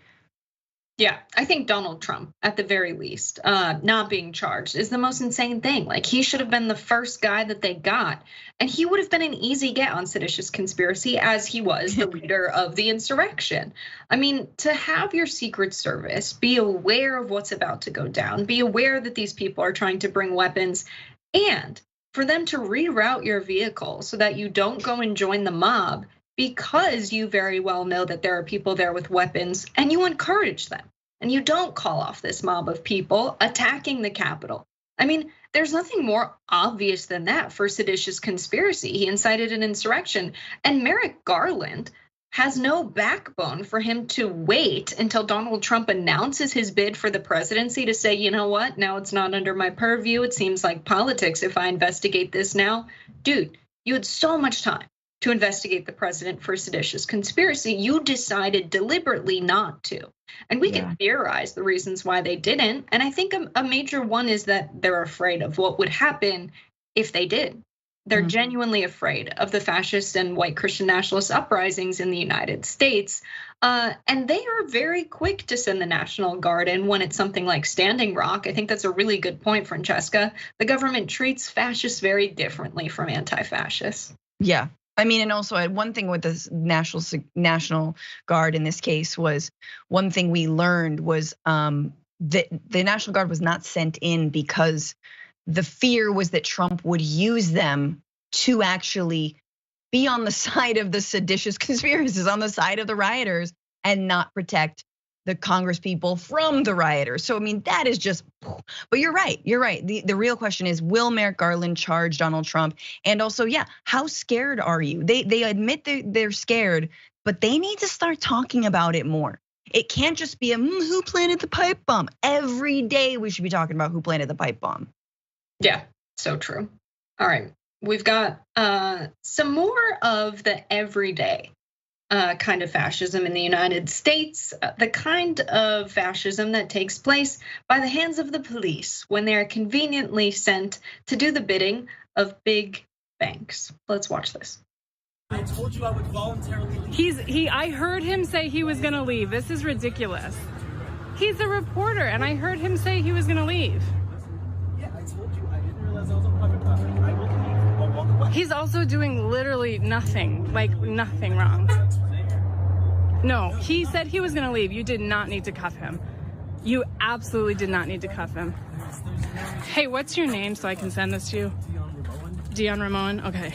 Yeah, I think Donald Trump, at the very least, not being charged is the most insane thing. He should have been the first guy that they got, and he would have been an easy get on seditious conspiracy, as he was the leader of the insurrection. I mean, to have your Secret Service be aware of what's about to go down, be aware that these people are trying to bring weapons, and for them to reroute your vehicle so that you don't go and join the mob, because you very well know that there are people there with weapons, and you encourage them, and you don't call off this mob of people attacking the Capitol. I mean, there's nothing more obvious than that for seditious conspiracy. He incited an insurrection, and Merrick Garland has no backbone for him to wait until Donald Trump announces his bid for the presidency to say, you know what, now it's not under my purview. It seems like politics if I investigate this now. Dude, you had so much time to investigate the president for seditious conspiracy. You decided deliberately not to. And we can theorize the reasons why they didn't. And I think a major one is that they're afraid of what would happen if they did. They're genuinely afraid of the fascist and white Christian nationalist uprisings in the United States. And they are very quick to send the National Guard in when it's something like Standing Rock. I think that's a really good point, Francesca. The government treats fascists very differently from anti-fascists.
Yeah. I mean, and also one thing with the National Guard in this case was, one thing we learned was that the National Guard was not sent in because the fear was that Trump would use them to actually be on the side of the seditious conspiracies, on the side of the rioters, and not protect the Congress people from the rioters. So I mean, that is just, but you're right. The real question is, will Merrick Garland charge Donald Trump? And also, how scared are you? They admit they're scared, but they need to start talking about it more. It can't just be who planted the pipe bomb. Every day we should be talking about who planted the pipe bomb.
Yeah, so true. All right, we've got some more of the everyday kind of fascism in the United States, the kind of fascism that takes place by the hands of the police when they are conveniently sent to do the bidding of big banks. Let's watch this.
I told you I would voluntarily leave. I heard him say he was gonna leave. This is ridiculous. He's a reporter, and I heard him say he was gonna leave. Yeah, I told you. I didn't realize I was on public property. I will leave. I'll walk away. He's also doing literally nothing, like nothing wrong. No, he said he was gonna leave. You did not need to cuff him. You absolutely did not need to cuff him. Hey, what's your name so I can send this to you? Dion Ramon? Okay.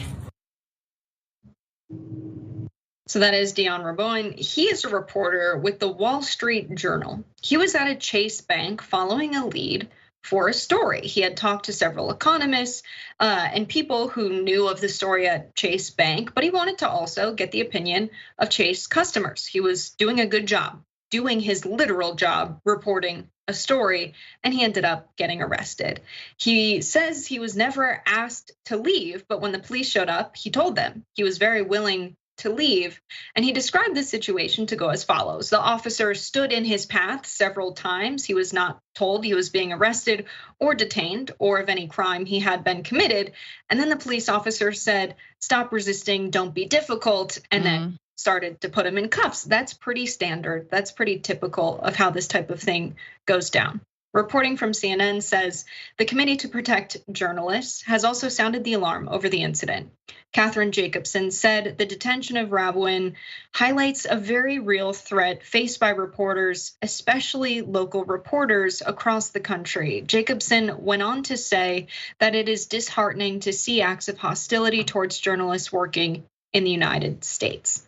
So that is Dion Ramon. He is a reporter with the Wall Street Journal. He was at a Chase Bank following a lead for a story. He had talked to several economists and people who knew of the story at Chase Bank, but he wanted to also get the opinion of Chase customers. He was doing a good job, doing his literal job, reporting a story, and he ended up getting arrested. He says he was never asked to leave, but when the police showed up, he told them he was very willing to leave. And he described the situation to go as follows. The officer stood in his path several times. He was not told he was being arrested or detained or of any crime he had been committed. And then the police officer said, "Stop resisting, don't be difficult," and then started to put him in cuffs. That's pretty standard. That's pretty typical of how this type of thing goes down. Reporting from CNN says the Committee to Protect Journalists has also sounded the alarm over the incident. Catherine Jacobson said the detention of Rabwin highlights a very real threat faced by reporters, especially local reporters across the country. Jacobson went on to say that it is disheartening to see acts of hostility towards journalists working in the United States.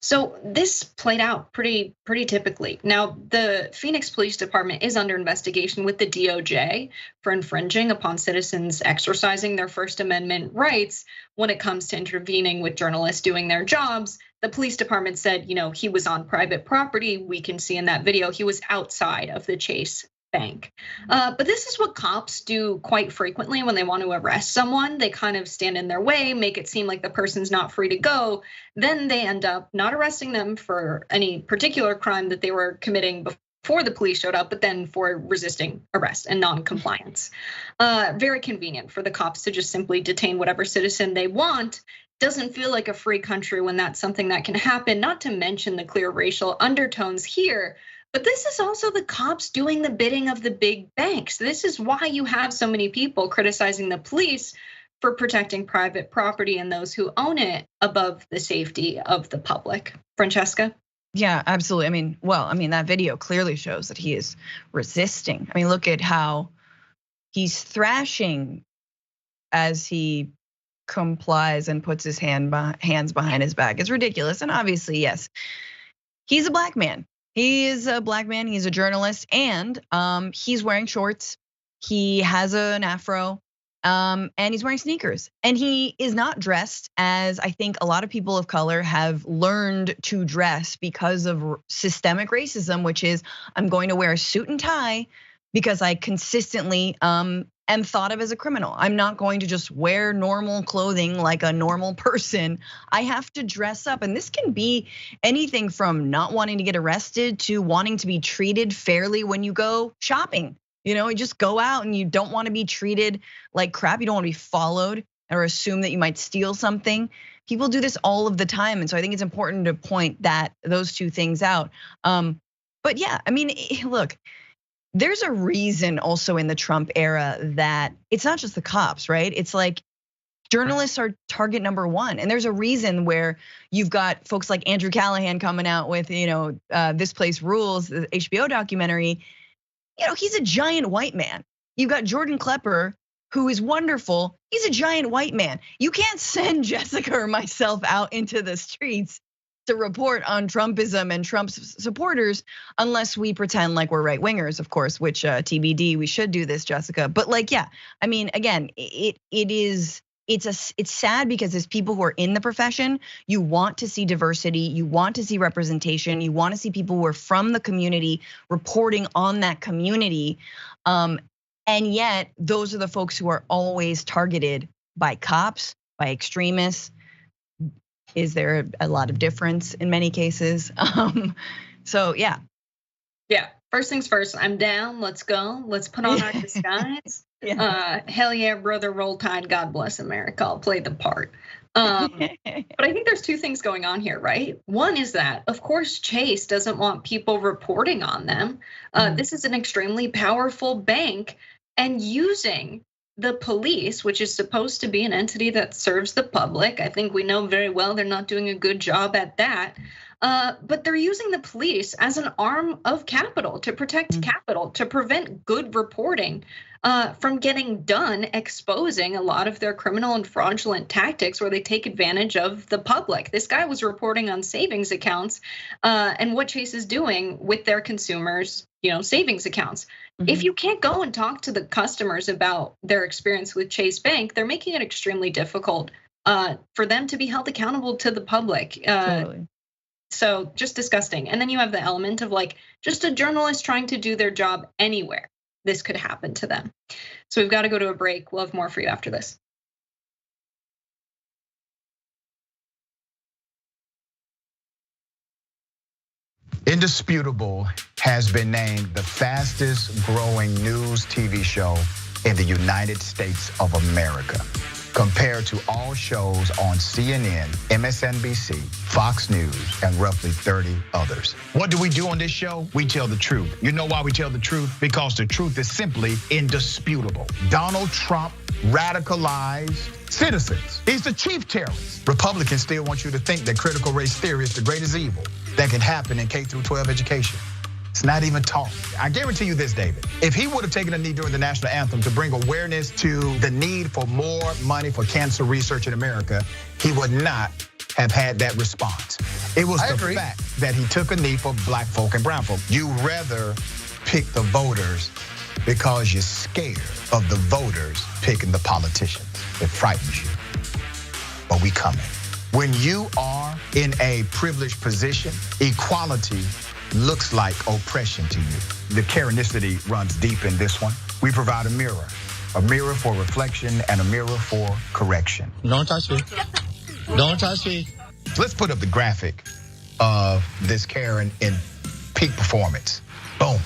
So this played out pretty typically. Now, the Phoenix Police Department is under investigation with the DOJ for infringing upon citizens exercising their First Amendment rights when it comes to intervening with journalists doing their jobs. The police department said, he was on private property. We can see in that video, he was outside of the Chase Bank. But this is what cops do quite frequently when they want to arrest someone. They kind of stand in their way, make it seem like the person's not free to go. Then they end up not arresting them for any particular crime that they were committing before the police showed up, but then for resisting arrest and non-compliance. Very convenient for the cops to just simply detain whatever citizen they want. Doesn't feel like a free country when that's something that can happen, not to mention the clear racial undertones here. But this is also the cops doing the bidding of the big banks. This is why you have so many people criticizing the police for protecting private property and those who own it above the safety of the public. Francesca?
Yeah, absolutely. That video clearly shows that he is resisting. Look at how he's thrashing as he complies and puts his hands behind his back. It's ridiculous. And obviously, yes, he's a black man. He is a black man, he's a journalist, and he's wearing shorts. He has an afro, and he's wearing sneakers. And he is not dressed as I think a lot of people of color have learned to dress because of systemic racism, which is I'm going to wear a suit and tie because I consistently am thought of as a criminal. I'm not going to just wear normal clothing like a normal person. I have to dress up. And this can be anything from not wanting to get arrested to wanting to be treated fairly when you go shopping. You just go out and you don't want to be treated like crap. You don't want to be followed or assume that you might steal something. People do this all of the time. And so I think it's important to point those two things out. But yeah, look, there's a reason also in the Trump era that it's not just the cops, right? It's like journalists are target number one. And there's a reason where you've got folks like Andrew Callahan coming out with, This Place Rules, the HBO documentary. He's a giant white man. You've got Jordan Klepper, who is wonderful. He's a giant white man. You can't send Jessica or myself out into the streets to report on Trumpism and Trump's supporters unless we pretend like we're right wingers, of course, which TBD, we should do this, Jessica. But again, it's sad because as people who are in the profession, you want to see diversity, you want to see representation, you want to see people who are from the community reporting on that community. And yet those are the folks who are always targeted by cops, by extremists. Is there a lot of difference in many cases? So yeah.
Yeah, first things first, I'm down, let's go. Let's put on our disguise. Hell yeah, brother, roll tide, God bless America, I'll play the part. But I think there's two things going on here, right? One is that, of course, Chase doesn't want people reporting on them. This is an extremely powerful bank and using the police, which is supposed to be an entity that serves the public. I think we know very well they're not doing a good job at that. But they're using the police as an arm of capital to protect capital, to prevent good reporting from getting done, exposing a lot of their criminal and fraudulent tactics where they take advantage of the public. This guy was reporting on savings accounts and what Chase is doing with their consumers, savings accounts. If you can't go and talk to the customers about their experience with Chase Bank, they're making it extremely difficult for them to be held accountable to the public.
Totally.
So just disgusting. And then you have the element of like just a journalist trying to do their job anywhere. This could happen to them. So we've got to go to a break. We'll have more for you after this.
Indisputable has been named the fastest growing news TV show in the United States of America, compared to all shows on CNN, MSNBC, Fox News, and roughly 30 others. What do we do on this show? We tell the truth. You know why we tell the truth? Because the truth is simply indisputable. Donald Trump radicalized citizens. He's the chief terrorist. Republicans still want you to think that critical race theory is the greatest evil that can happen in K-12 education. It's not even taught. I guarantee you this, David. If he would have taken a knee during the national anthem to bring awareness to the need for more money for cancer research in America, he would not have had that response. It was the fact that he took a knee for black folk and brown folk. You rather pick the voters because you're scared of the voters picking the politicians. It frightens you. But we coming. When you are in a privileged position, equality looks like oppression to you. The Karenicity runs deep in this one. We provide a mirror for reflection and a mirror for correction. Don't touch me. Don't touch me. Let's put up the graphic of this Karen in peak performance. Boom.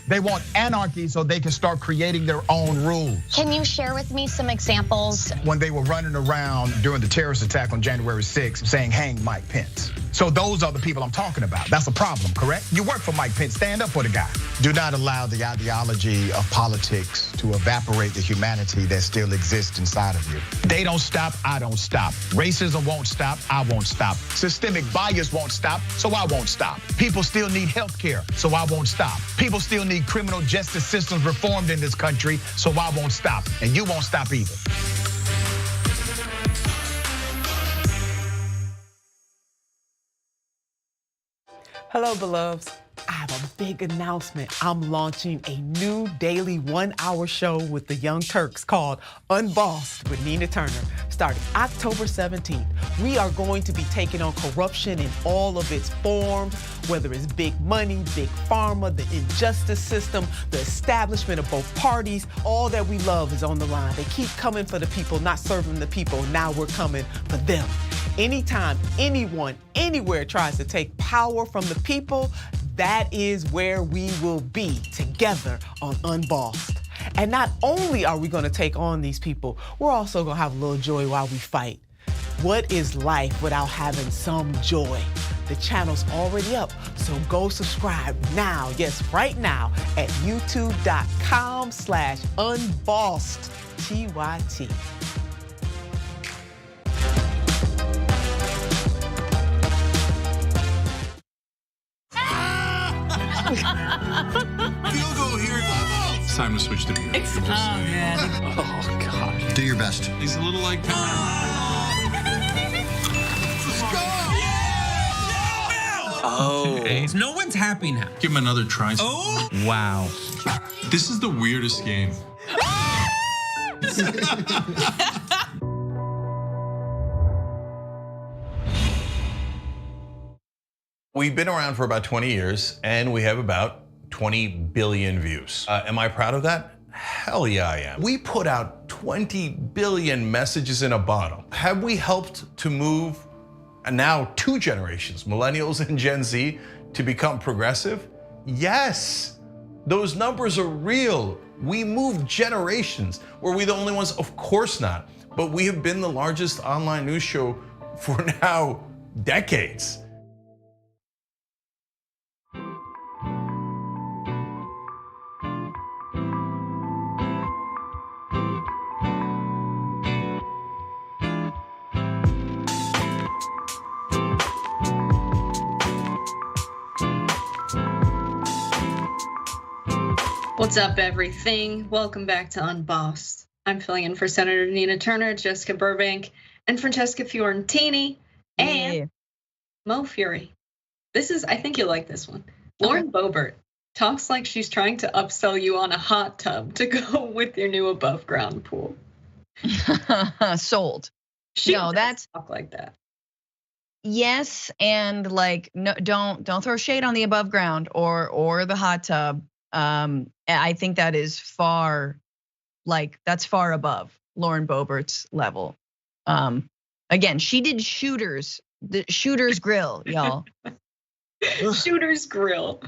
They want anarchy so they can start creating their own rules.
Can you share with me some examples?
When they were running around during the terrorist attack on January 6th saying hang Mike Pence. So those are the people I'm talking about. That's a problem, correct? You work for Mike Pence, stand up for the guy. Do not allow the ideology of politics to evaporate the humanity that still exists inside of you. They don't stop, I don't stop. Racism won't stop, I won't stop. Systemic bias won't stop, so I won't stop. People still need health care, so I won't stop. People still need criminal justice systems reformed in this country, so I won't stop. And you won't stop either.
Hello, beloveds. I have a big announcement. I'm launching a new daily 1-hour show with the Young Turks called Unbossed with Nina Turner, starting October 17th. We are going to be taking on corruption in all of its forms, whether it's big money, big pharma, the injustice system, the establishment of both parties. All that we love is on the line. They keep coming for the people, not serving the people. Now we're coming for them. Anytime anyone, anywhere tries to take power from the people, that is where we will be together on Unbossed. And not only are we gonna take on these people, we're also gonna have a little joy while we fight. What is life without having some joy? The channel's already up, so go subscribe now, yes, right now at youtube.com/unbossed, TYT.
Field goal here. It's time to switch to the
Oh, man.
Oh, God.
Do your best.
He's a little like... Let's go!
Oh.
Hey.
No one's happy now.
Give him another try.
Oh!
Wow. This is the weirdest game.
We've been around for about 20 years and we have about 20 billion views. Am I proud of that? Hell yeah, I am. We put out 20 billion messages in a bottle. Have we helped to move now 2 generations, millennials and Gen Z, to become progressive? Yes, those numbers are real. We moved generations. Were we the only ones? Of course not. But we have been the largest online news show for now decades.
What's up, everything? Welcome back to Unbossed. I'm filling in for Senator Nina Turner, Jessica Burbank, and Francesca Fiorentini, and Mo Fury. I think you'll like this one. Lauren Boebert talks like she's trying to upsell you on a hot tub to go with your new above ground pool.
Sold. That's
talk like that.
Yes, and like no, don't throw shade on the above ground or the hot tub. I think that is that's far above Lauren Boebert's level. Again, she did the Shooters Grill, y'all.
Shooters Grill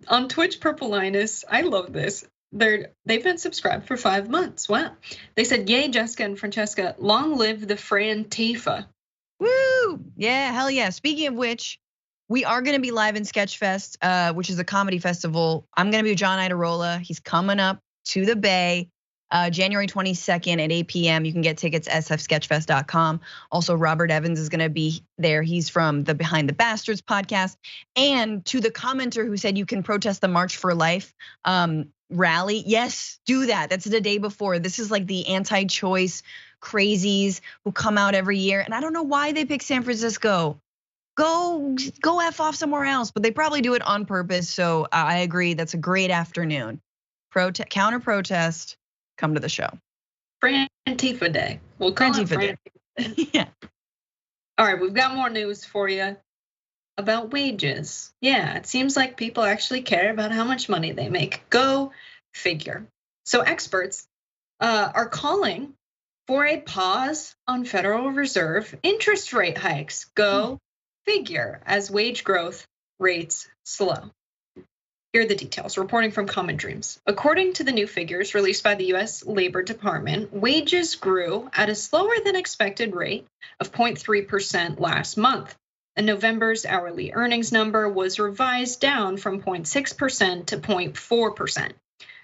on Twitch. Purple Linus, I love this. They've been subscribed for 5 months. Wow. They said, "Yay, Jessica and Francesca! Long live the Frantifa."
Woo! Yeah, hell yeah. Speaking of which, we are going to be live in Sketchfest, which is a comedy festival. I'm going to be with John Idarola. He's coming up to the Bay, January 22nd at 8 p.m. You can get tickets at sfsketchfest.com. Also, Robert Evans is going to be there. He's from the Behind the Bastards podcast. And to the commenter who said you can protest the March for Life rally, yes, do that. That's the day before. This is like the anti-choice crazies who come out every year. And I don't know why they pick San Francisco. Go F off somewhere else, but they probably do it on purpose. So I agree, that's a great afternoon. Counter protest, come to the show.
Frantifa Day. We'll call it Frantifa
Day. Yeah.
All right, we've got more news for you about wages. Yeah, it seems like people actually care about how much money they make. Go figure. So experts are calling for a pause on Federal Reserve interest rate hikes. Go figure, as wage growth rates slow. Here are the details, reporting from Common Dreams. According to the new figures released by the US Labor Department, wages grew at a slower than expected rate of 0.3% last month. And November's hourly earnings number was revised down from 0.6% to 0.4%.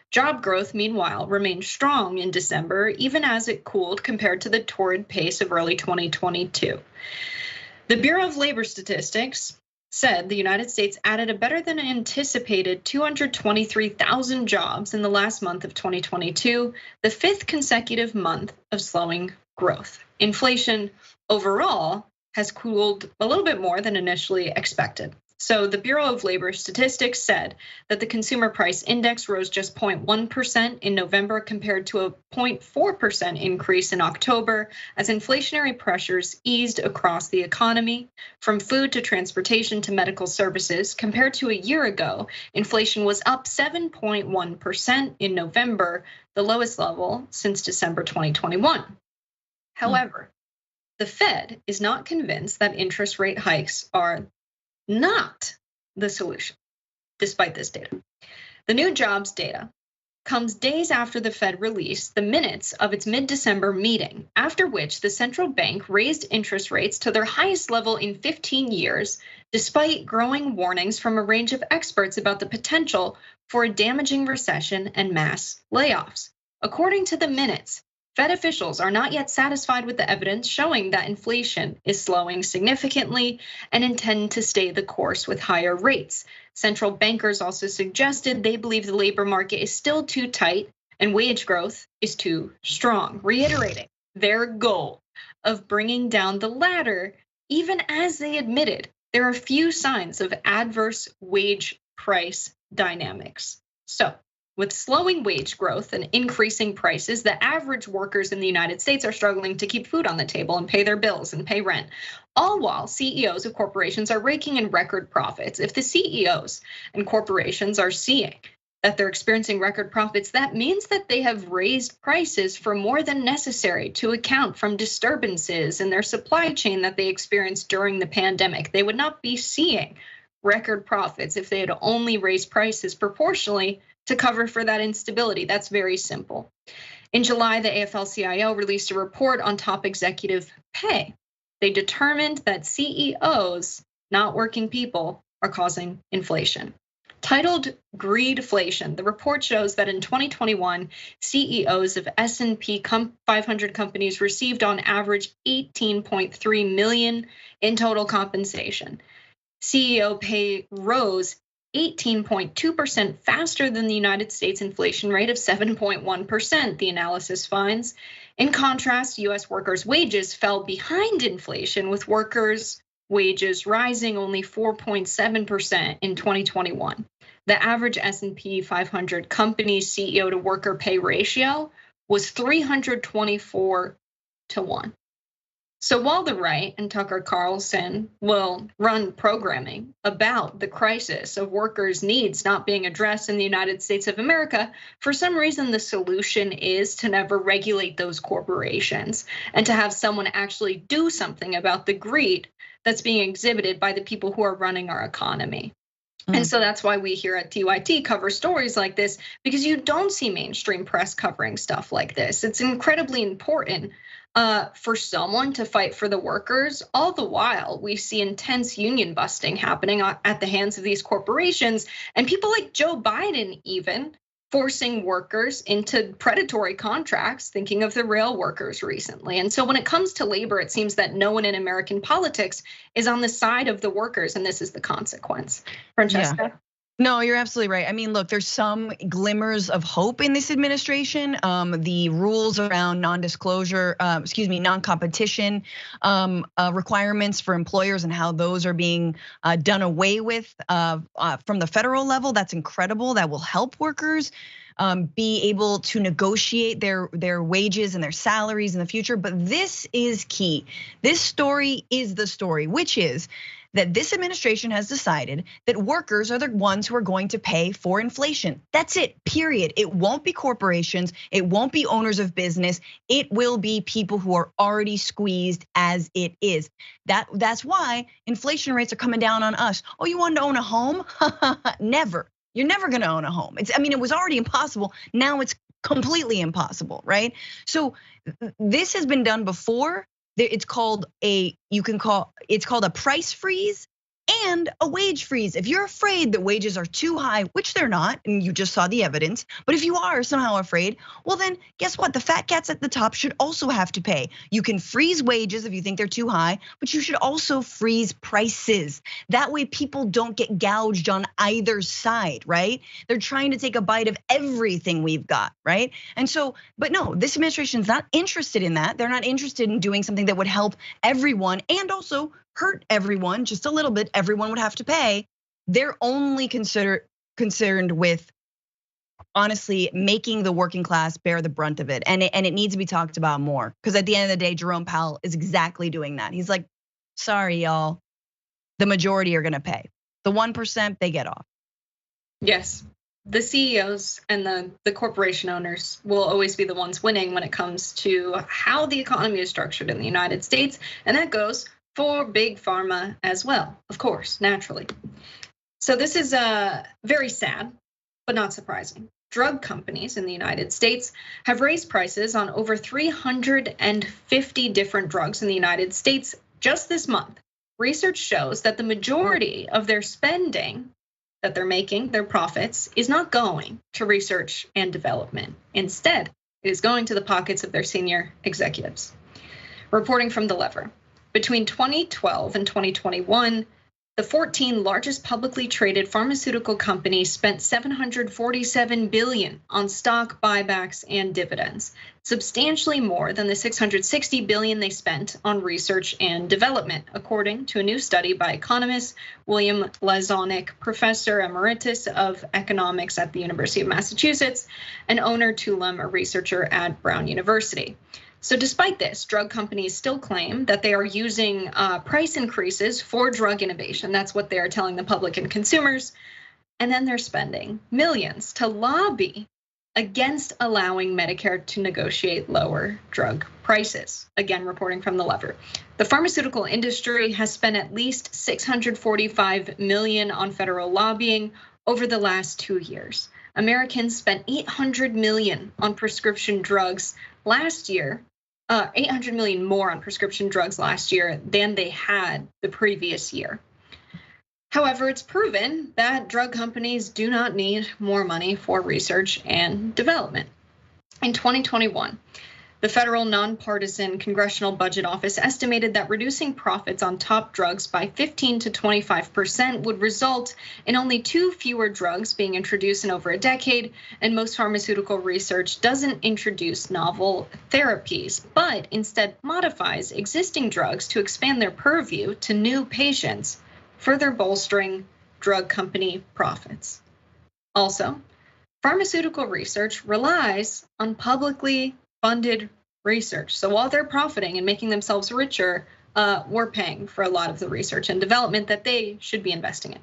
Job growth, meanwhile, remained strong in December, even as it cooled compared to the torrid pace of early 2022. The Bureau of Labor Statistics said the United States added a better than anticipated 223,000 jobs in the last month of 2022, the 5th consecutive month of slowing growth. Inflation overall has cooled a little bit more than initially expected. So the Bureau of Labor Statistics said that the consumer price index rose just 0.1% in November compared to a 0.4% increase in October as inflationary pressures eased across the economy. From food to transportation to medical services, compared to a year ago, inflation was up 7.1% in November, the lowest level since December 2021. However, the Fed is not convinced that interest rate hikes are not the solution, despite this data. The new jobs data comes days after the Fed released the minutes of its mid-December meeting, after which the central bank raised interest rates to their highest level in 15 years, despite growing warnings from a range of experts about the potential for a damaging recession and mass layoffs. According to the minutes, Fed officials are not yet satisfied with the evidence showing that inflation is slowing significantly and intend to stay the course with higher rates. Central bankers also suggested they believe the labor market is still too tight and wage growth is too strong, reiterating their goal of bringing down the latter, even as they admitted there are few signs of adverse wage price dynamics. So, with slowing wage growth and increasing prices, the average workers in the United States are struggling to keep food on the table and pay their bills and pay rent, all while CEOs of corporations are raking in record profits. If the CEOs and corporations are seeing that they're experiencing record profits, that means that they have raised prices for more than necessary to account for disturbances in their supply chain that they experienced during the pandemic. They would not be seeing record profits if they had only raised prices proportionally to cover for that instability. That's very simple. In July, the AFL-CIO released a report on top executive pay. They determined that CEOs, not working people, are causing inflation. Titled Greedflation, the report shows that in 2021, CEOs of S&P 500 companies received on average $18.3 million in total compensation. CEO pay rose 18.2% faster than the United States inflation rate of 7.1%, the analysis finds. In contrast, US workers' wages fell behind inflation, with workers' wages rising only 4.7% in 2021. The average S&P 500 company CEO to worker pay ratio was 324 to 1. So while the right and Tucker Carlson will run programming about the crisis of workers' needs not being addressed in the United States of America, for some reason the solution is to never regulate those corporations and to have someone actually do something about the greed that's being exhibited by the people who are running our economy. And so that's why we here at TYT cover stories like this, because you don't see mainstream press covering stuff like this. It's incredibly important for someone to fight for the workers. All the while, we see intense union busting happening at the hands of these corporations, and people like Joe Biden even forcing workers into predatory contracts, thinking of the rail workers recently. And so when it comes to labor, it seems that no one in American politics is on the side of the workers, and this is the consequence. Francesca?
Yeah. No, you're absolutely right. I mean, look, there's some glimmers of hope in this administration. The rules around non-disclosure, non-competition requirements for employers and how those are being done away with from the federal level, that's incredible. That will help workers be able to negotiate their wages and their salaries in the future. But this is key. This story is the story, which is that this administration has decided that workers are the ones who are going to pay for inflation. That's it, period. It won't be corporations, it won't be owners of business, it will be people who are already squeezed as it is. That's why inflation rates are coming down on us. Oh, you wanted to own a home? Never. You're never gonna own a home. It was already impossible. Now it's completely impossible, right? So this has been done before. It's called a price freeze and a wage freeze. If you're afraid that wages are too high, which they're not, and you just saw the evidence, but if you are somehow afraid, well then guess what? The fat cats at the top should also have to pay. You can freeze wages if you think they're too high, but you should also freeze prices. That way people don't get gouged on either side, right? They're trying to take a bite of everything we've got, right? And so, but no, this administration is not interested in that. They're not interested in doing something that would help everyone and also hurt everyone just a little bit. Everyone would have to pay. They're only concerned with, honestly, making the working class bear the brunt of it. And it needs to be talked about more. Because at the end of the day, Jerome Powell is exactly doing that. He's like, sorry, y'all, the majority are gonna pay. The 1%, they get off.
Yes, the CEOs and the corporation owners will always be the ones winning when it comes to how the economy is structured in the United States. And that goes for big pharma as well, of course, naturally. So this is very sad, but not surprising. Drug companies in the United States have raised prices on over 350 different drugs in the United States just this month. Research shows that the majority of their spending that they're making, their profits, is not going to research and development. Instead, it is going to the pockets of their senior executives. Reporting from The Lever. Between 2012 and 2021, the 14 largest publicly traded pharmaceutical companies spent $747 billion on stock buybacks and dividends, substantially more than the $660 billion they spent on research and development, according to a new study by economist William Lazonick, professor emeritus of economics at the University of Massachusetts, and Oner Tulam, a researcher at Brown University. So despite this, drug companies still claim that they are using price increases for drug innovation. That's what they are telling the public and consumers. And then they're spending millions to lobby against allowing Medicare to negotiate lower drug prices. Again, reporting from The Lever. The pharmaceutical industry has spent at least $645 million on federal lobbying over the last 2 years. Americans spent $800 million on prescription drugs last year. 800 million more on prescription drugs last year than they had the previous year. However, it's proven that drug companies do not need more money for research and development. In 2021, The federal nonpartisan Congressional Budget Office estimated that reducing profits on top drugs by 15 to 25% would result in only 2 fewer drugs being introduced in over a decade, and most pharmaceutical research doesn't introduce novel therapies, but instead modifies existing drugs to expand their purview to new patients, further bolstering drug company profits. Also, pharmaceutical research relies on publicly funded research. So while they're profiting and making themselves richer, we're paying for a lot of the research and development that they should be investing in.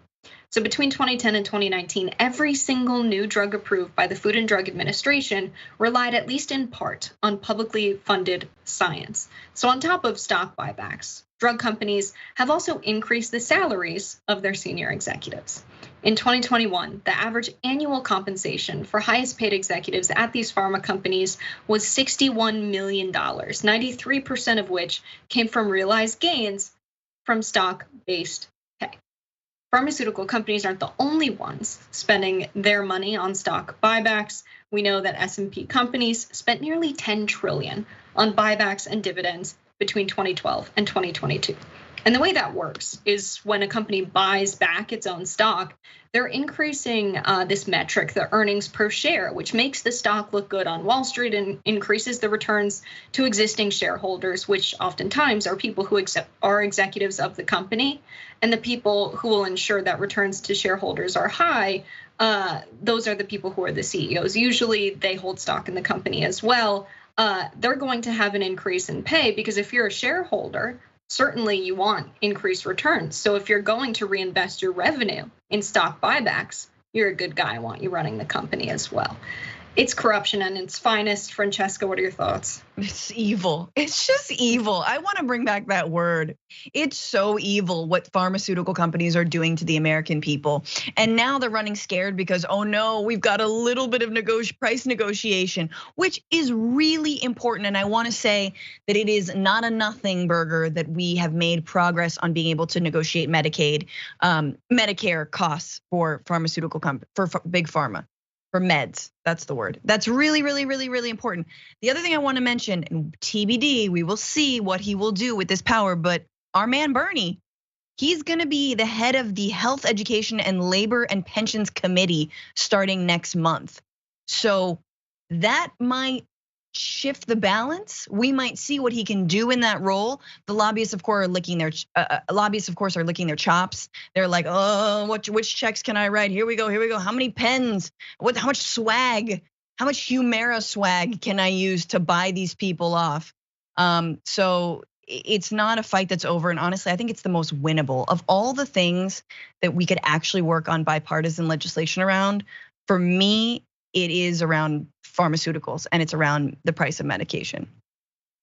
So between 2010 and 2019, every single new drug approved by the Food and Drug Administration relied at least in part on publicly funded science. So on top of stock buybacks, drug companies have also increased the salaries of their senior executives. In 2021, the average annual compensation for highest paid executives at these pharma companies was $61 million, 93% of which came from realized gains from stock-based pay. Pharmaceutical companies aren't the only ones spending their money on stock buybacks. We know that S&P companies spent nearly $10 trillion on buybacks and dividends between 2012 and 2022. And the way that works is when a company buys back its own stock, they're increasing this metric, the earnings per share, which makes the stock look good on Wall Street and increases the returns to existing shareholders, which oftentimes are people who are executives of the company. And the people who will ensure that returns to shareholders are high, those are the people who are the CEOs. Usually they hold stock in the company as well. They're going to have an increase in pay because if you're a shareholder, certainly you want increased returns. So if you're going to reinvest your revenue in stock buybacks, you're a good guy. I want you running the company as well. It's corruption in its finest. Francesca, what are your thoughts?
It's evil. It's just evil. I want to bring back that word. It's so evil what pharmaceutical companies are doing to the American people. And now they're running scared because, oh no, we've got a little bit of price negotiation, which is really important. And I want to say that it is not a nothing burger that we have made progress on being able to negotiate Medicaid, Medicare costs for pharmaceutical companies, for big pharma. For meds, that's the word. That's really, really, really, really important. The other thing I want to mention, and TBD, we will see what he will do with this power, but our man Bernie, he's gonna be the head of the Health, Education, and Labor and Pensions Committee starting next month. So that might shift the balance. We might see what he can do in that role. The lobbyists, of course, are licking their chops. They're like, oh, which checks can I write? Here we go. How many pens? How much swag? How much Humira swag can I use to buy these people off? So it's not a fight that's over. And honestly, I think it's the most winnable of all the things that we could actually work on bipartisan legislation around. For me, it is around pharmaceuticals and it's around the price of medication.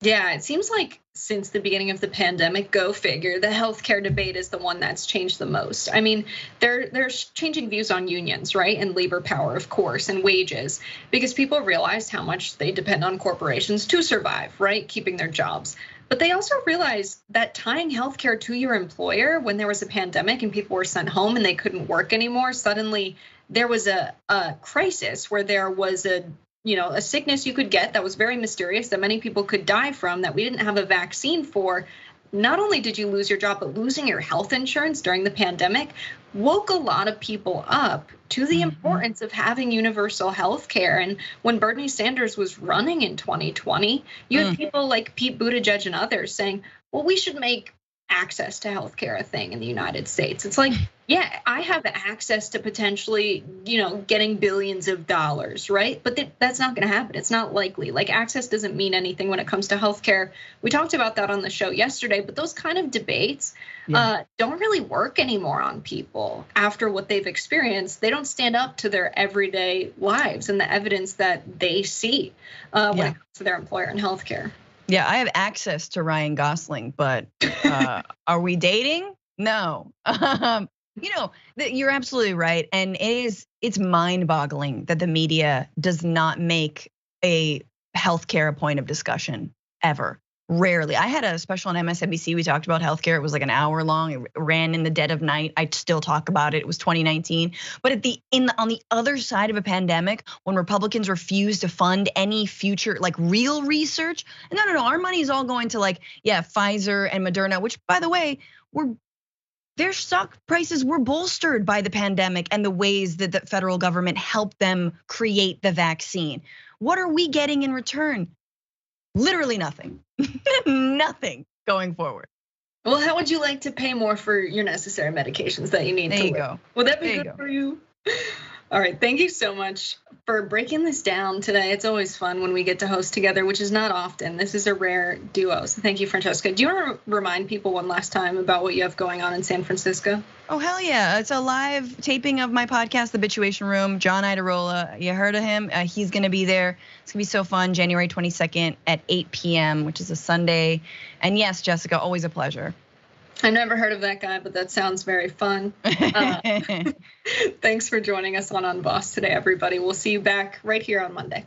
Yeah, it seems like since the beginning of the pandemic, go figure, the healthcare debate is the one that's changed the most. I mean, they're changing views on unions, right? And labor power, of course, and wages, because people realized how much they depend on corporations to survive, right? Keeping their jobs. But they also realized that tying healthcare to your employer when there was a pandemic and people were sent home and they couldn't work anymore, suddenly there was a crisis where there was a sickness you could get that was very mysterious that many people could die from that we didn't have a vaccine for. Not only did you lose your job, but losing your health insurance during the pandemic woke a lot of people up to the importance of having universal health care. And when Bernie Sanders was running in 2020, you had people like Pete Buttigieg and others saying, well, we should make access to healthcare a thing in the United States. It's like, yeah, I have access to potentially, getting billions of dollars, right? But that's not going to happen. It's not likely. Like access doesn't mean anything when it comes to healthcare. We talked about that on the show yesterday, but those kind of debates don't really work anymore on people after what they've experienced. They don't stand up to their everyday lives and the evidence that they see when it comes to their employer in healthcare.
Yeah, I have access to Ryan Gosling, but are we dating? No. You're absolutely right. And it's mind-boggling that the media does not make a healthcare a point of discussion ever. rarely. I had a special on MSNBC. We talked about healthcare. It was like an hour long. It ran in the dead of night. I still talk about it. It was 2019. But on the other side of a pandemic, when Republicans refuse to fund any future like real research, no, our money is all going to Pfizer and Moderna, which by the way, their stock prices were bolstered by the pandemic and the ways that the federal government helped them create the vaccine. What are we getting in return? Literally nothing. Nothing going forward.
Well, how would you like to pay more for your necessary medications that you need?
There you go.
Would that be good for you? All right, thank you so much for breaking this down today. It's always fun when we get to host together, which is not often. This is a rare duo, so thank you, Francesca. Do you want to remind people one last time about what you have going on in San Francisco?
Oh, hell yeah. It's a live taping of my podcast, The Bituation Room. John Idarola, you heard of him. He's gonna be there. It's gonna be so fun, January 22nd at 8 p.m., which is a Sunday. And yes, Jessica, always a pleasure.
I've never heard of that guy, but that sounds very fun. Thanks for joining us on Unbossed today, everybody. We'll see you back right here on Monday.